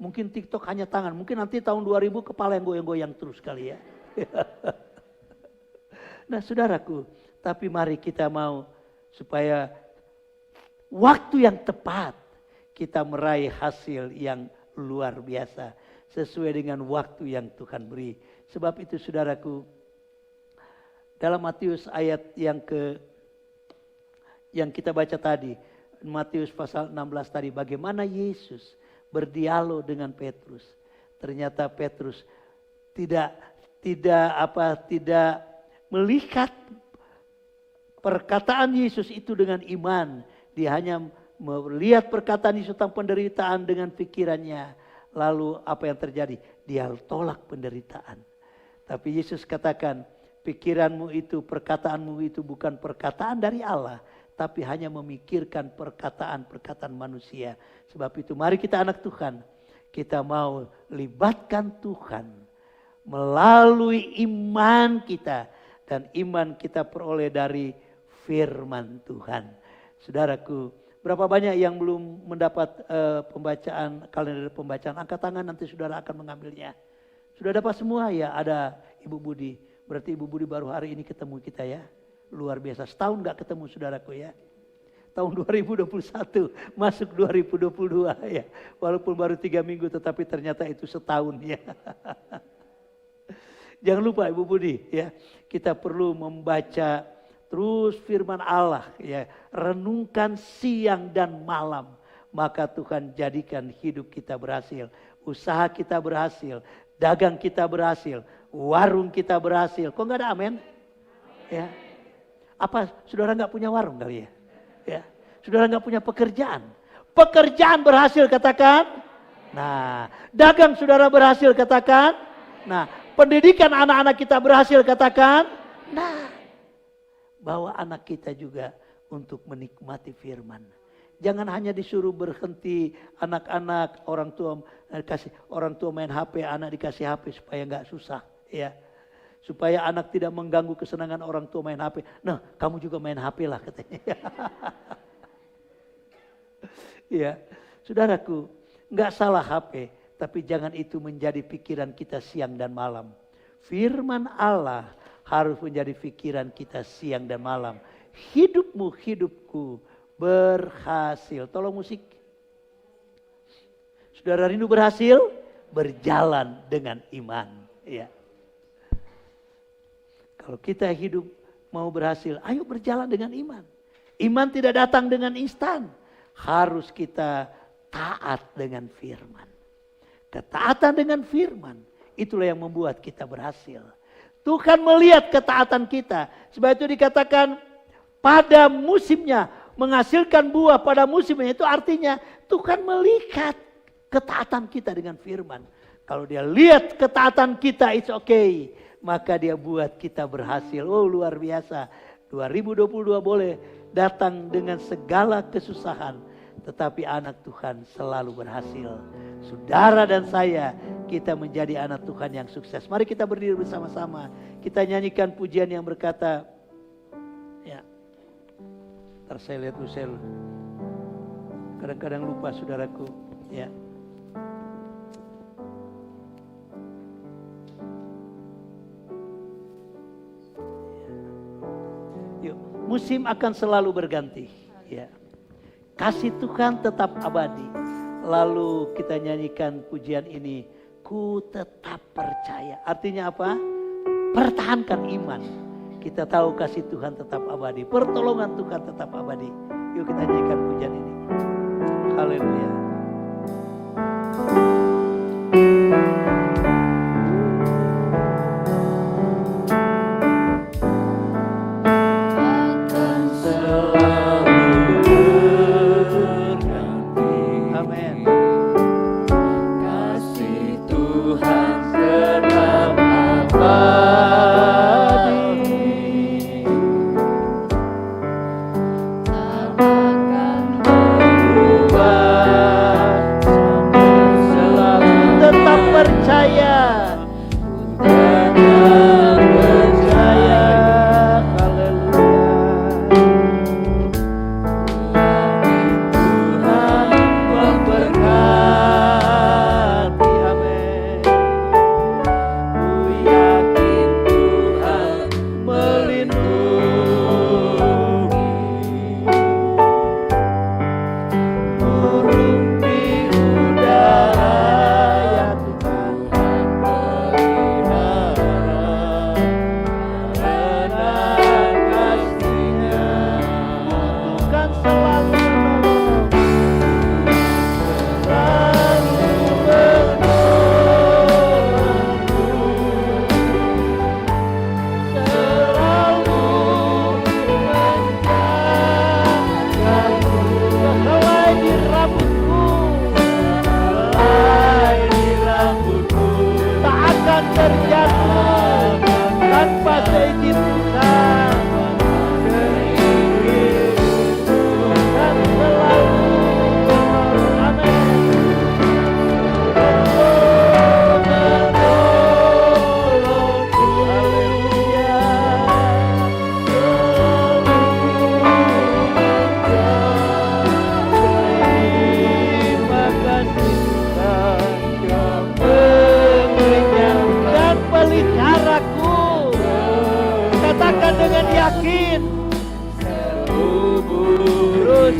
Mungkin TikTok hanya tangan. Mungkin nanti tahun 2000 kepala yang goyang-goyang terus kali, ya. Nah, saudaraku, tapi mari kita mau supaya waktu yang tepat kita meraih hasil yang luar biasa sesuai dengan waktu yang Tuhan beri. Sebab itu saudaraku, dalam Matius ayat yang kita baca tadi, Matius pasal 16 tadi, bagaimana Yesus berdialog dengan Petrus. Ternyata Petrus tidak melihat perkataan Yesus itu dengan iman. Dia hanya melihat perkataan Yesus tentang penderitaan dengan pikirannya. Lalu apa yang terjadi? Dia tolak penderitaan. Tapi Yesus katakan, pikiranmu itu, perkataanmu itu bukan perkataan dari Allah. Tapi hanya memikirkan perkataan-perkataan manusia. Sebab itu mari kita anak Tuhan. Kita mau libatkan Tuhan. Melalui iman kita. Dan iman kita peroleh dari firman Tuhan. Saudaraku, berapa banyak yang belum mendapat kalender pembacaan? Angkat tangan, nanti saudara akan mengambilnya. Sudah dapat semua ya? Ada Ibu Budi. Berarti Ibu Budi baru hari ini ketemu kita ya. Luar biasa. Setahun gak ketemu saudaraku ya. Tahun 2021 masuk 2022 ya. Walaupun baru 3 minggu tetapi ternyata itu setahun ya. Jangan lupa Ibu Budi ya. Kita perlu membaca terus firman Allah ya. Renungkan siang dan malam. Maka Tuhan jadikan hidup kita berhasil. Usaha kita berhasil. Dagang kita berhasil. Warung kita berhasil. Kok gak ada amin? Ya. Apa saudara gak punya warung kali ya? Ya. Saudara gak punya pekerjaan. Pekerjaan berhasil katakan. Nah, dagang saudara berhasil katakan. Nah, pendidikan anak-anak kita berhasil katakan. Nah, bawa anak kita juga untuk menikmati firman. Jangan hanya disuruh berhenti anak-anak, orang tua main HP, anak dikasih HP supaya gak susah. Ya. Supaya anak tidak mengganggu kesenangan orang tua main HP. Nah, kamu juga main HP lah katanya. Ya, saudaraku, nggak salah HP, tapi jangan itu menjadi pikiran kita siang dan malam. Firman Allah harus menjadi pikiran kita siang dan malam. Hidupmu, hidupku berhasil. Tolong musik. Saudara rindu berhasil? Berjalan dengan iman. Ya. Kalau kita hidup mau berhasil, ayo berjalan dengan iman. Iman tidak datang dengan instan. Harus kita taat dengan firman. Ketaatan dengan firman, itulah yang membuat kita berhasil. Tuhan melihat ketaatan kita. Sebab itu dikatakan pada musimnya, menghasilkan buah pada musimnya. Itu artinya Tuhan melihat ketaatan kita dengan firman. Kalau dia lihat ketaatan kita, it's okay. maka dia buat kita berhasil. Oh luar biasa. 2022 boleh datang dengan segala kesusahan, tetapi anak Tuhan selalu berhasil. Saudara dan saya, kita menjadi anak Tuhan yang sukses. Mari kita berdiri bersama-sama. Kita nyanyikan pujian yang berkata, ya, ntar saya lihat Usel. Kadang-kadang lupa saudaraku, ya. Yuk, musim akan selalu berganti, ya. Kasih Tuhan tetap abadi. Lalu kita nyanyikan pujian ini, ku tetap percaya. Artinya apa? Pertahankan iman. Kita tahu kasih Tuhan tetap abadi, pertolongan Tuhan tetap abadi. Yuk kita nyanyikan pujian ini. Haleluya.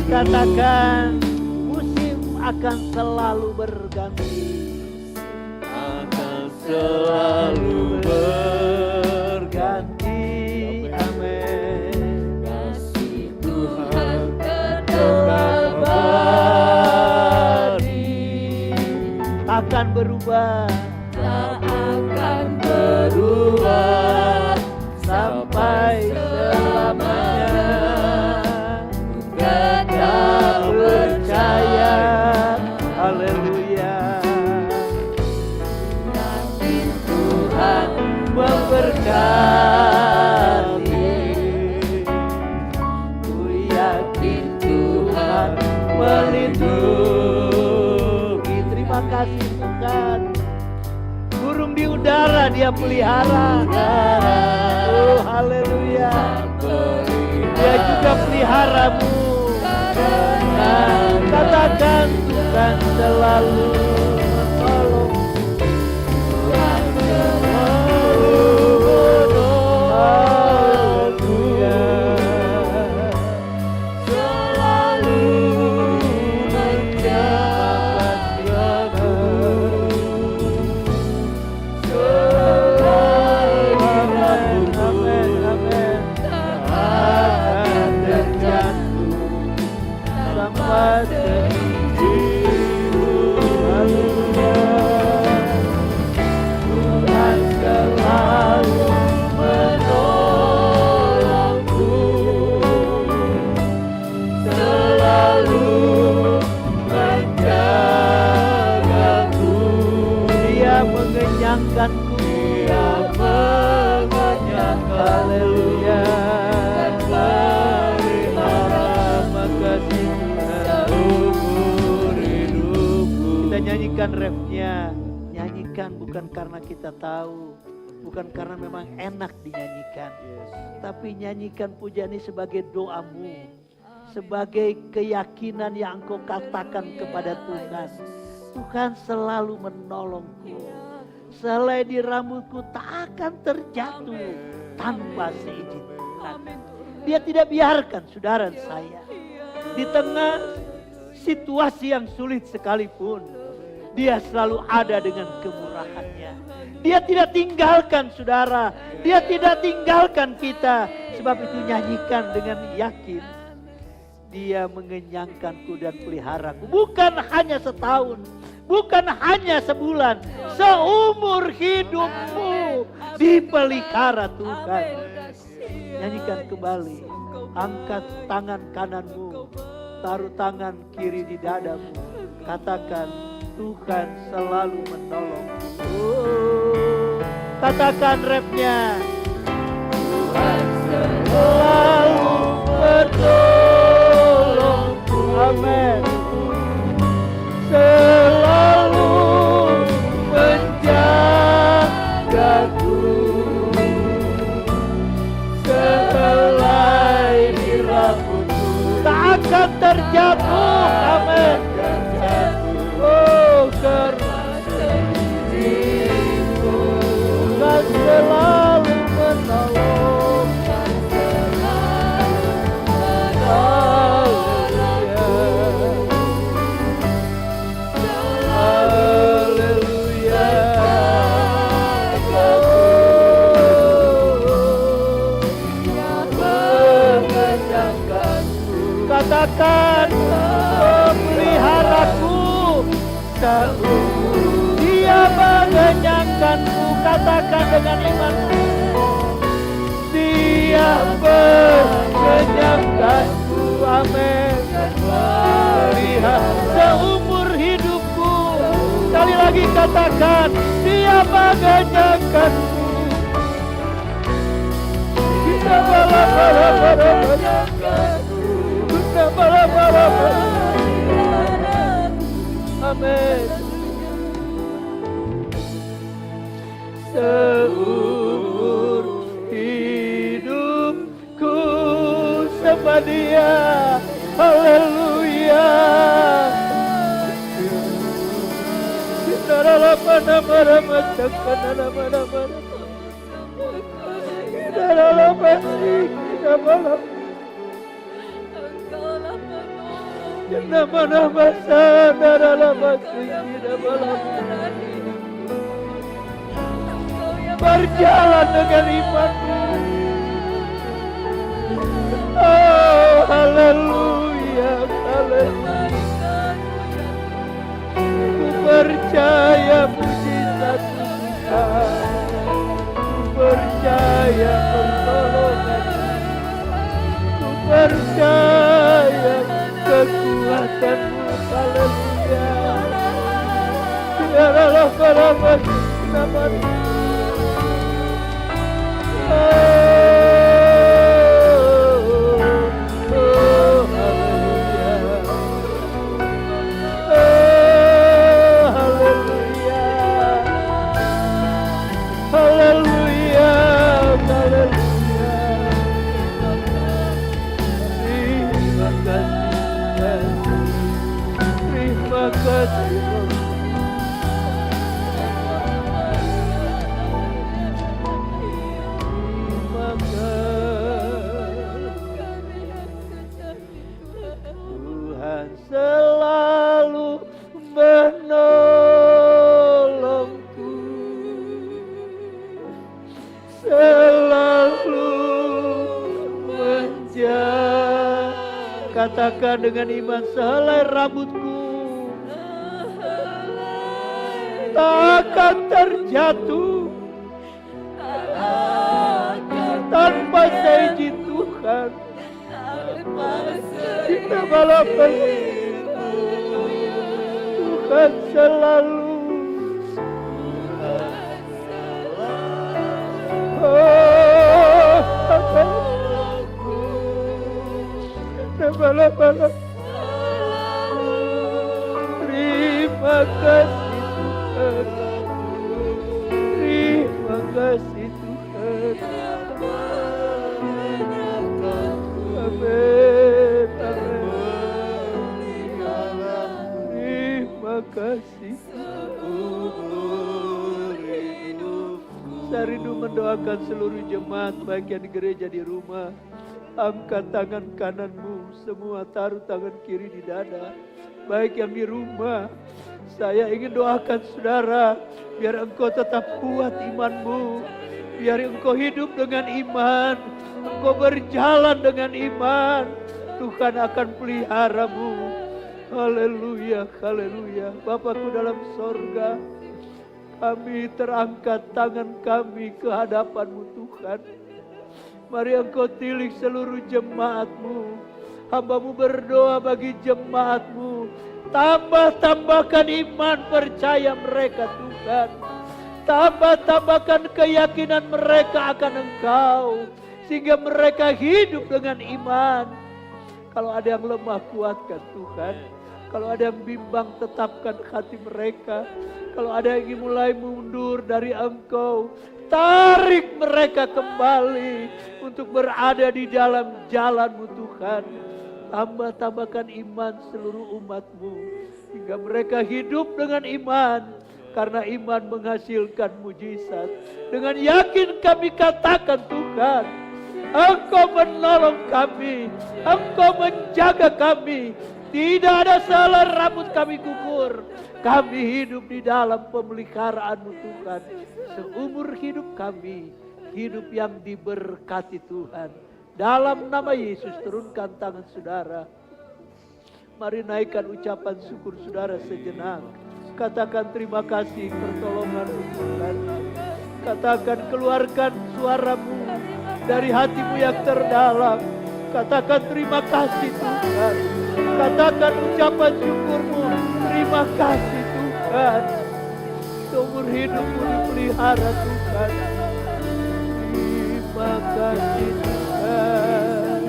Katakan musim akan selalu berganti, akan selalu berganti. Amin. Kasih Tuhan tetap abadi, akan berubah, tak akan berubah sampai selamanya. Tetap percaya, haleluya. Yakin Tuhan memberkati, ku yakin Tuhan melindungi. Terima kasih Tuhan. Burung di udara Dia pelihara. Oh haleluya. Dia juga peliharamu. Katakan Tuhan selalu menolong. Tuhan selalu menolong. Selalu menjagamu. Selalu amin, amin. Akan terjatuh sampai terhijau. Haleluya. Tuhan selalu menolongku, selalu menjagaku. Dia mengenyangkanku, Dia nyanyikan refnya. Nyanyikan bukan karena kita tahu, bukan karena memang enak dinyanyikan, tapi nyanyikan pujian ini sebagai doamu, sebagai keyakinan yang engkau katakan kepada Tuhan. Tuhan selalu menolongku, selai di rambutku tak akan terjatuh tanpa seizin Tuhan. Dia tidak biarkan saudara saya di tengah situasi yang sulit sekalipun, Dia selalu ada dengan kemurahannya. Dia tidak tinggalkan saudara, Dia tidak tinggalkan kita. Sebab itu nyanyikan dengan yakin, Dia mengenyangkanku dan peliharaku. Bukan hanya setahun, bukan hanya sebulan, seumur hidupmu dipelihara Tuhan. Nyanyikan kembali, angkat tangan kananmu, taruh tangan kiri di dadamu, katakan, Tuhan selalu menolongku. Katakan refnya, Tuhan selalu menolongku. Amin. Selalu menjagaku, selai di rambutku tak akan terjatuh. Amin. Oh, karena dirimu Tuhan selalu menolong. Haleluya. Katakan, peliharaku, Dia mengenyangkanku. Katakan dengan iman, Dia mengenyangkanku. Amin. Pelihara seumur hidupku. Sekali lagi katakan, Dia mengenyangkanku. Kita amin. Seumur hidupku sama Dia. Haleluya. Berjalan dengan imanmu. Oh, haleluya, haleluya. Ku percaya mujizat Tuhan, ku percaya pertolongan, ku percaya kekuatanmu. Haleluya. Biarlah para nama terima kasih. Tuhan selalu menolongku, selalu menjaga. Katakan dengan iman, sehelai rambutku tak akan terjatuh tanpa seizin Tuhan. Kita balapan Tuhan selalu. Oh, bala-bala. Terima kasih. kasih. Saya rindu mendoakan seluruh jemaat, baik yang di gereja, di rumah. Angkat tangan kananmu, semua taruh tangan kiri di dada. Baik yang di rumah, saya ingin doakan saudara, biar engkau tetap kuat imanmu. Biar engkau hidup dengan iman, engkau berjalan dengan iman. Tuhan akan peliharamu. Haleluya, haleluya. Bapakku dalam sorga, kami terangkat tangan kami ke hadapan-Mu Tuhan. Mari Engkau tilik seluruh jemaat-Mu. Hamba-Mu berdoa bagi jemaat-Mu. Tambahkan iman percaya mereka Tuhan. Tambahkan keyakinan mereka akan Engkau. Sehingga mereka hidup dengan iman. Kalau ada yang lemah, kuatkan Tuhan. Kalau ada yang bimbang, tetapkan hati mereka. Kalau ada yang ingin mulai mundur dari Engkau, tarik mereka kembali untuk berada di dalam jalan-Mu Tuhan. Tambahkan iman seluruh umat-Mu, hingga mereka hidup dengan iman. Karena iman menghasilkan mujizat. Dengan yakin kami katakan Tuhan, Engkau menolong kami, Engkau menjaga kami. Tidak ada salah rambut kami gugur. Kami hidup di dalam pemeliharaan-Mu Tuhan. Seumur hidup kami, hidup yang diberkati Tuhan. Dalam nama Yesus, turunkan tangan saudara. Mari naikkan ucapan syukur saudara sejenak. Katakan terima kasih pertolongan-Mu Tuhan. Katakan, keluarkan suaramu dari hatimu yang terdalam. Katakan terima kasih Tuhan. Katakan ucapan syukurmu. Terima kasih Tuhan. Seumur hidupmu dipelihara Tuhan. Terima kasih Tuhan.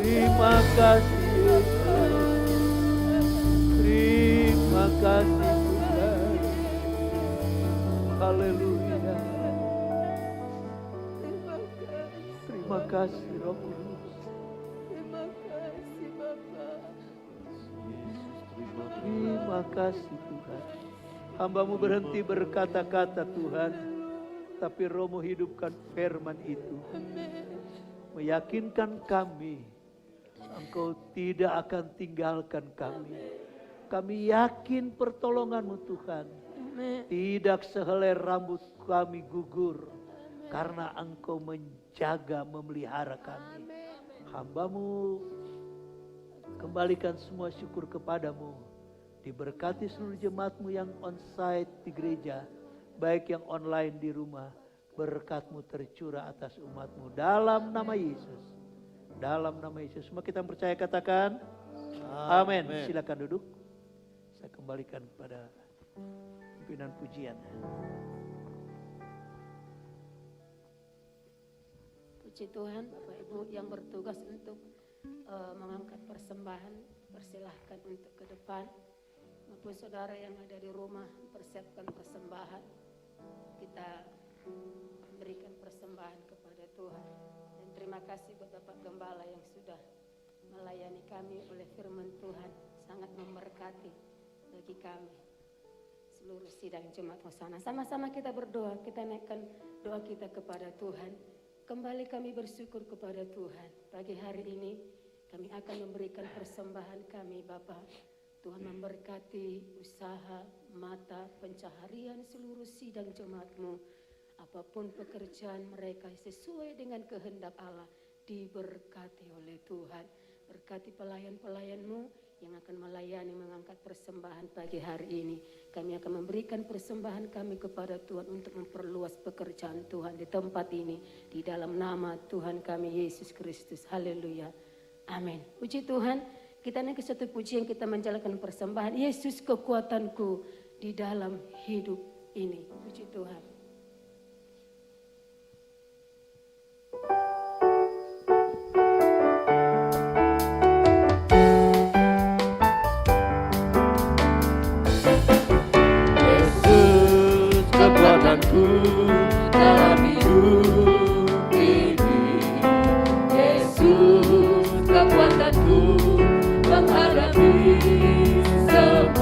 Terima kasih Yesus. Terima kasih Tuhan. Haleluya. Terima kasih Roh Kudus. Terima kasih Tuhan. Hamba-Mu berhenti berkata-kata Tuhan, tapi Roh-Mu hidupkan firman itu. Meyakinkan kami, Engkau tidak akan tinggalkan kami. Kami yakin pertolongan-Mu Tuhan. Tidak sehelai rambut kami gugur. Karena Engkau menjaga, memelihara kami. Hamba-Mu kembalikan semua syukur kepadamu. Diberkati seluruh jemaat-Mu yang on-site di gereja, baik yang online di rumah. Berkat-Mu tercurah atas umat-Mu dalam nama Yesus. Dalam nama Yesus. Semua kita percaya katakan amin. Silakan duduk. Saya kembalikan kepada pimpinan pujian. Puji Tuhan, Bapak Ibu yang bertugas untuk mengangkat persembahan, persilahkan untuk ke depan. Maupun saudara yang ada di rumah, persiapkan persembahan. Kita berikan persembahan kepada Tuhan. Dan terima kasih buat Bapak Gembala yang sudah melayani kami oleh firman Tuhan. Sangat memberkati bagi kami. Seluruh sidang jemaat Hosana. Sama-sama kita berdoa, kita naikkan doa kita kepada Tuhan. Kembali kami bersyukur kepada Tuhan. Pagi hari ini kami akan memberikan persembahan kami Bapak. Tuhan memberkati usaha, mata, pencaharian seluruh sidang jemaat-Mu. Apapun pekerjaan mereka sesuai dengan kehendak Allah, diberkati oleh Tuhan. Berkati pelayan-pelayan-Mu yang akan melayani mengangkat persembahan pagi hari ini. Kami akan memberikan persembahan kami kepada Tuhan untuk memperluas pekerjaan Tuhan di tempat ini. Di dalam nama Tuhan kami Yesus Kristus. Haleluya. Amin. Puji Tuhan. Kita naik ke satu pujian, kita menjalankan persembahan. Yesus kekuatanku di dalam hidup ini. Puji Tuhan. Yesus kekuatanku dalam hidup ini. Yesus kekuatanku menghadapi semua.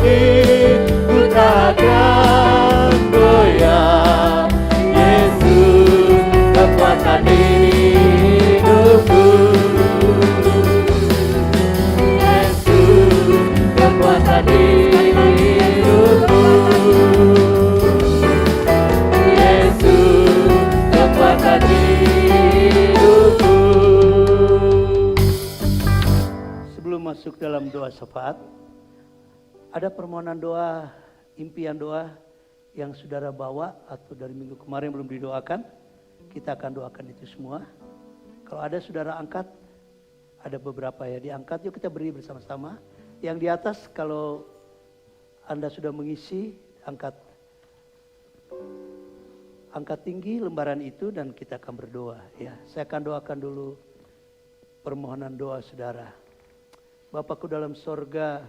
yakin ku takkan goyah. Yesus kekuatan hidupku. Yesus kekuatan hidupku. Yesus kekuatan hidupku. Sebelum masuk dalam doa syafaat, ada permohonan doa, impian doa yang saudara bawa atau dari minggu kemarin belum didoakan. Kita akan doakan itu semua. Kalau ada saudara angkat, ada beberapa ya diangkat, yuk kita beri bersama-sama. Yang di atas kalau Anda sudah mengisi, angkat tinggi lembaran itu dan kita akan berdoa. Ya, saya akan doakan dulu permohonan doa saudara. Bapakku dalam sorga,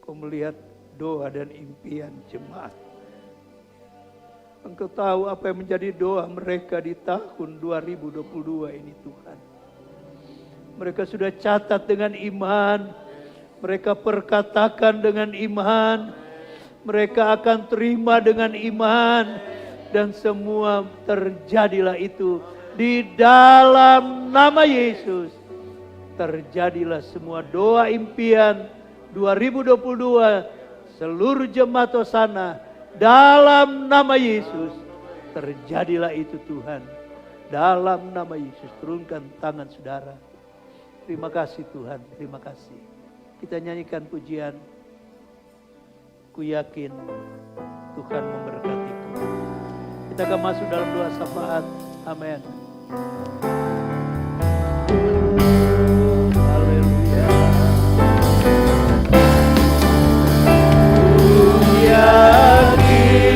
Kau melihat doa dan impian jemaat. Engkau tahu apa yang menjadi doa mereka di tahun 2022 ini Tuhan. Mereka sudah catat dengan iman. Mereka perkatakan dengan iman. Mereka akan terima dengan iman. Dan semua terjadilah itu di dalam nama Yesus. Terjadilah semua doa impian 2022 seluruh jemaat Hosana dalam nama Yesus. Terjadilah itu Tuhan. Dalam nama Yesus turunkan tangan saudara. Terima kasih Tuhan, terima kasih. Kita nyanyikan pujian. Ku yakin Tuhan memberkatiku. Kita akan masuk dalam doa syafaat. Amin. Haleluya. Yakin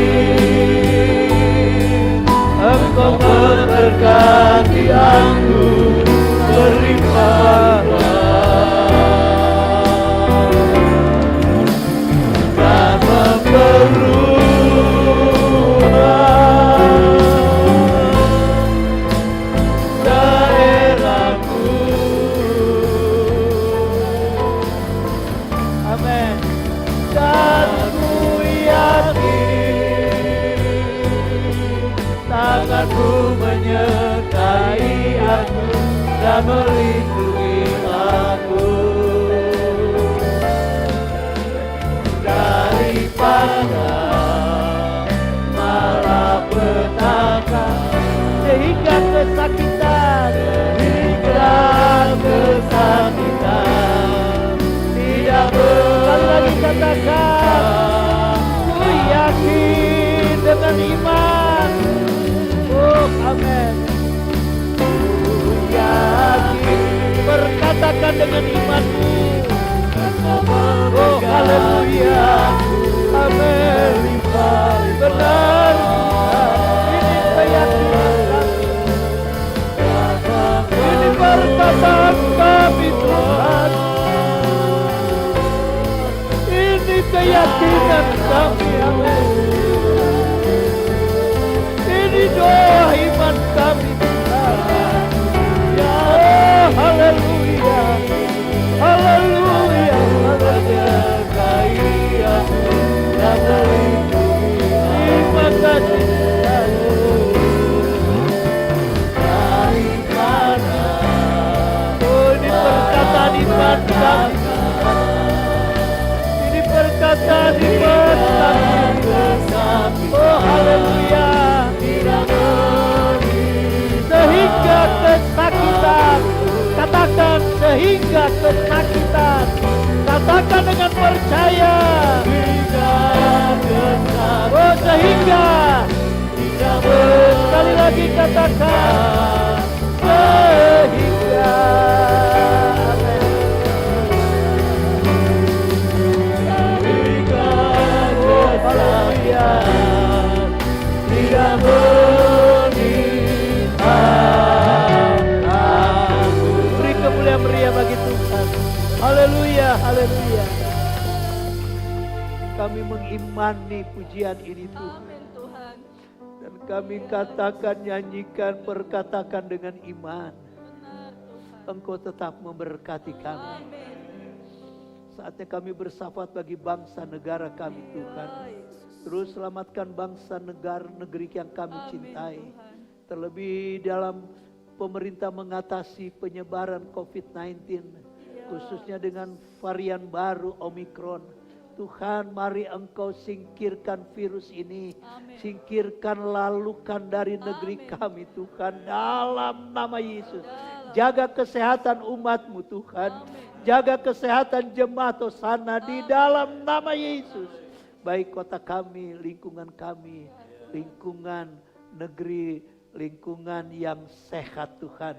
Engkau memberkati aku berlimpah-limpah dan memperluas daerahku. Amin. Dan ku yakin tanganmu menyertai aku dan melindungi aku daripada malapetaka sehingga kesakitan tidak sekali lagi katakan ku yakin dengan iman. Oh amin. Ku yakin berkatakan dengan imanmu. Oh haleluya. Amin. Benar. Ini keyakinan kami. Ini perkataan kami Tuhan. Ini keyakinan kami. Amin. Ini doa iman kami Tuhan. Ya haleluya. Haleluya. Haleluya. Terima kasih Tuhan. Oh ini perkataan iman kami. Ini perkataan iman kami. Oh haleluya. Sehingga kesakitan. Katakan sehingga kesakitan. Katakan dengan percaya. Oh sehingga. Sekali lagi katakan. Sehingga. Oh haleluya. Tidak beri kemuliaan meriah bagi Tuhan. Haleluya, haleluya. Kami mengimani pujian ini Tuhan. Amin Tuhan. Dan kami katakan, nyanyikan, perkatakan dengan iman. Benar Tuhan. Engkau tetap memberkati kami. Amin. Saatnya kami bersyafaat bagi bangsa negara kami Tuhan. Terus selamatkan bangsa negara negeri yang kami cintai. Terlebih dalam pemerintah mengatasi penyebaran COVID-19. Khususnya dengan varian baru Omikron. Tuhan, mari Engkau singkirkan virus ini. Singkirkan, lalukan dari negeri kami Tuhan. Dalam nama Yesus. Jaga kesehatan umat-Mu Tuhan. Jaga kesehatan jemaat Hosana di dalam nama Yesus. Baik kota kami, lingkungan negeri, lingkungan yang sehat Tuhan.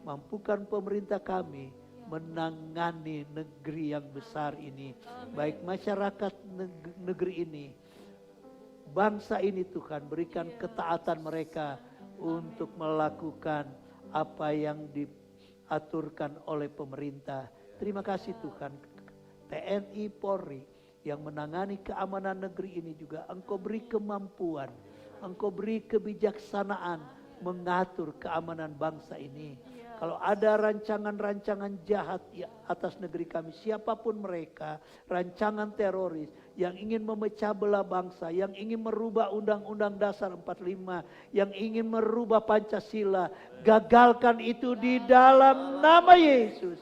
Mampukan pemerintah kami menangani negeri yang besar ini. Baik masyarakat negeri ini, bangsa ini Tuhan, berikan ketaatan mereka untuk melakukan apa yang diaturkan oleh pemerintah. Terima kasih Tuhan, TNI Polri yang menangani keamanan negeri ini juga Engkau beri kemampuan, Engkau beri kebijaksanaan mengatur keamanan bangsa ini. Kalau ada rancangan-rancangan jahat atas negeri kami, siapapun mereka, rancangan teroris yang ingin memecah belah bangsa, yang ingin merubah Undang-Undang Dasar 45, yang ingin merubah Pancasila, gagalkan itu di dalam nama Yesus.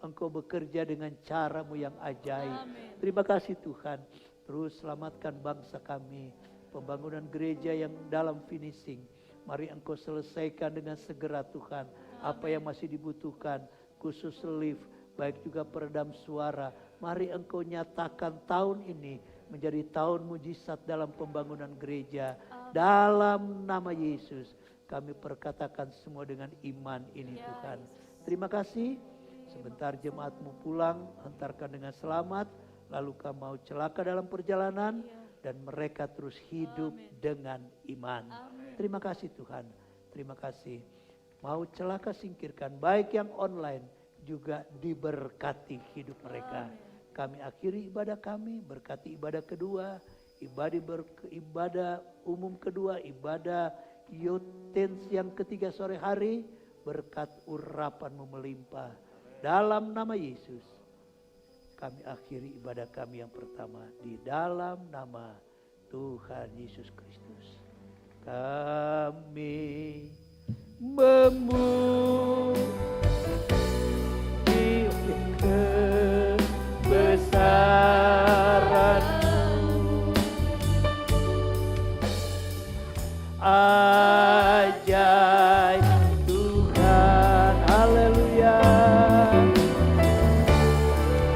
Engkau bekerja dengan cara-Mu yang ajaib. Terima kasih Tuhan. Terus selamatkan bangsa kami. Pembangunan gereja yang dalam finishing. Mari Engkau selesaikan dengan segera Tuhan. Apa yang masih dibutuhkan, khusus lift, baik juga peredam suara. Mari Engkau nyatakan tahun ini menjadi tahun mujizat dalam pembangunan gereja. Dalam nama Yesus, kami perkatakan semua dengan iman ini Tuhan. Terima kasih. Sebentar jemaat-Mu pulang, hantarkan dengan selamat. Lalu kau mau celaka dalam perjalanan. Dan mereka terus hidup dengan iman. Terima kasih Tuhan. Terima kasih. Mau celaka singkirkan, baik yang online juga diberkati hidup mereka. Kami akhiri ibadah kami, berkati ibadah kedua, ibadah umum kedua, ibadah Yotens yang ketiga sore hari, berkat urapan-Mu melimpah. Dalam nama Yesus, kami akhiri ibadah kami yang pertama di dalam nama Tuhan Yesus Kristus. Kami memuji kebesaran-Mu, ajaib Tuhan, haleluya,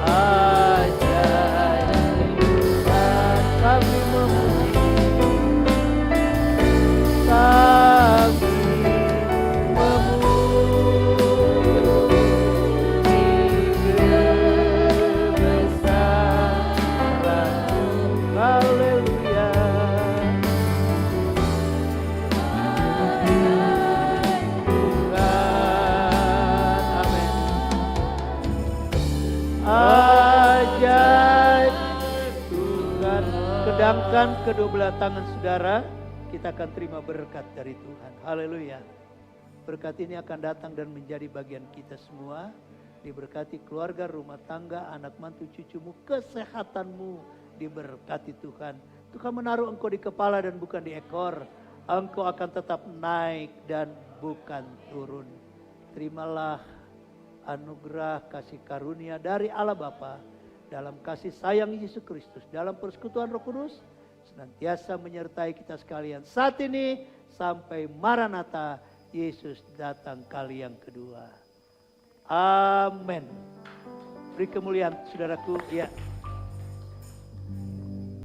ajaib Tuhan, kami memuji, Kedangkan kedua belah tangan saudara, kita akan terima berkat dari Tuhan. Haleluya. Berkat ini akan datang dan menjadi bagian kita semua. Diberkati keluarga, rumah tangga, anak mantu cucumu, kesehatanmu diberkati Tuhan. Tuhan menaruh engkau di kepala dan bukan di ekor. Engkau akan tetap naik dan bukan turun. Terimalah anugerah kasih karunia dari Allah Bapa, dalam kasih sayang Yesus Kristus, dalam persekutuan Roh Kudus, senantiasa menyertai kita sekalian saat ini sampai Maranatha, Yesus datang kali yang kedua. Amin. Beri kemuliaan saudaraku. Ya.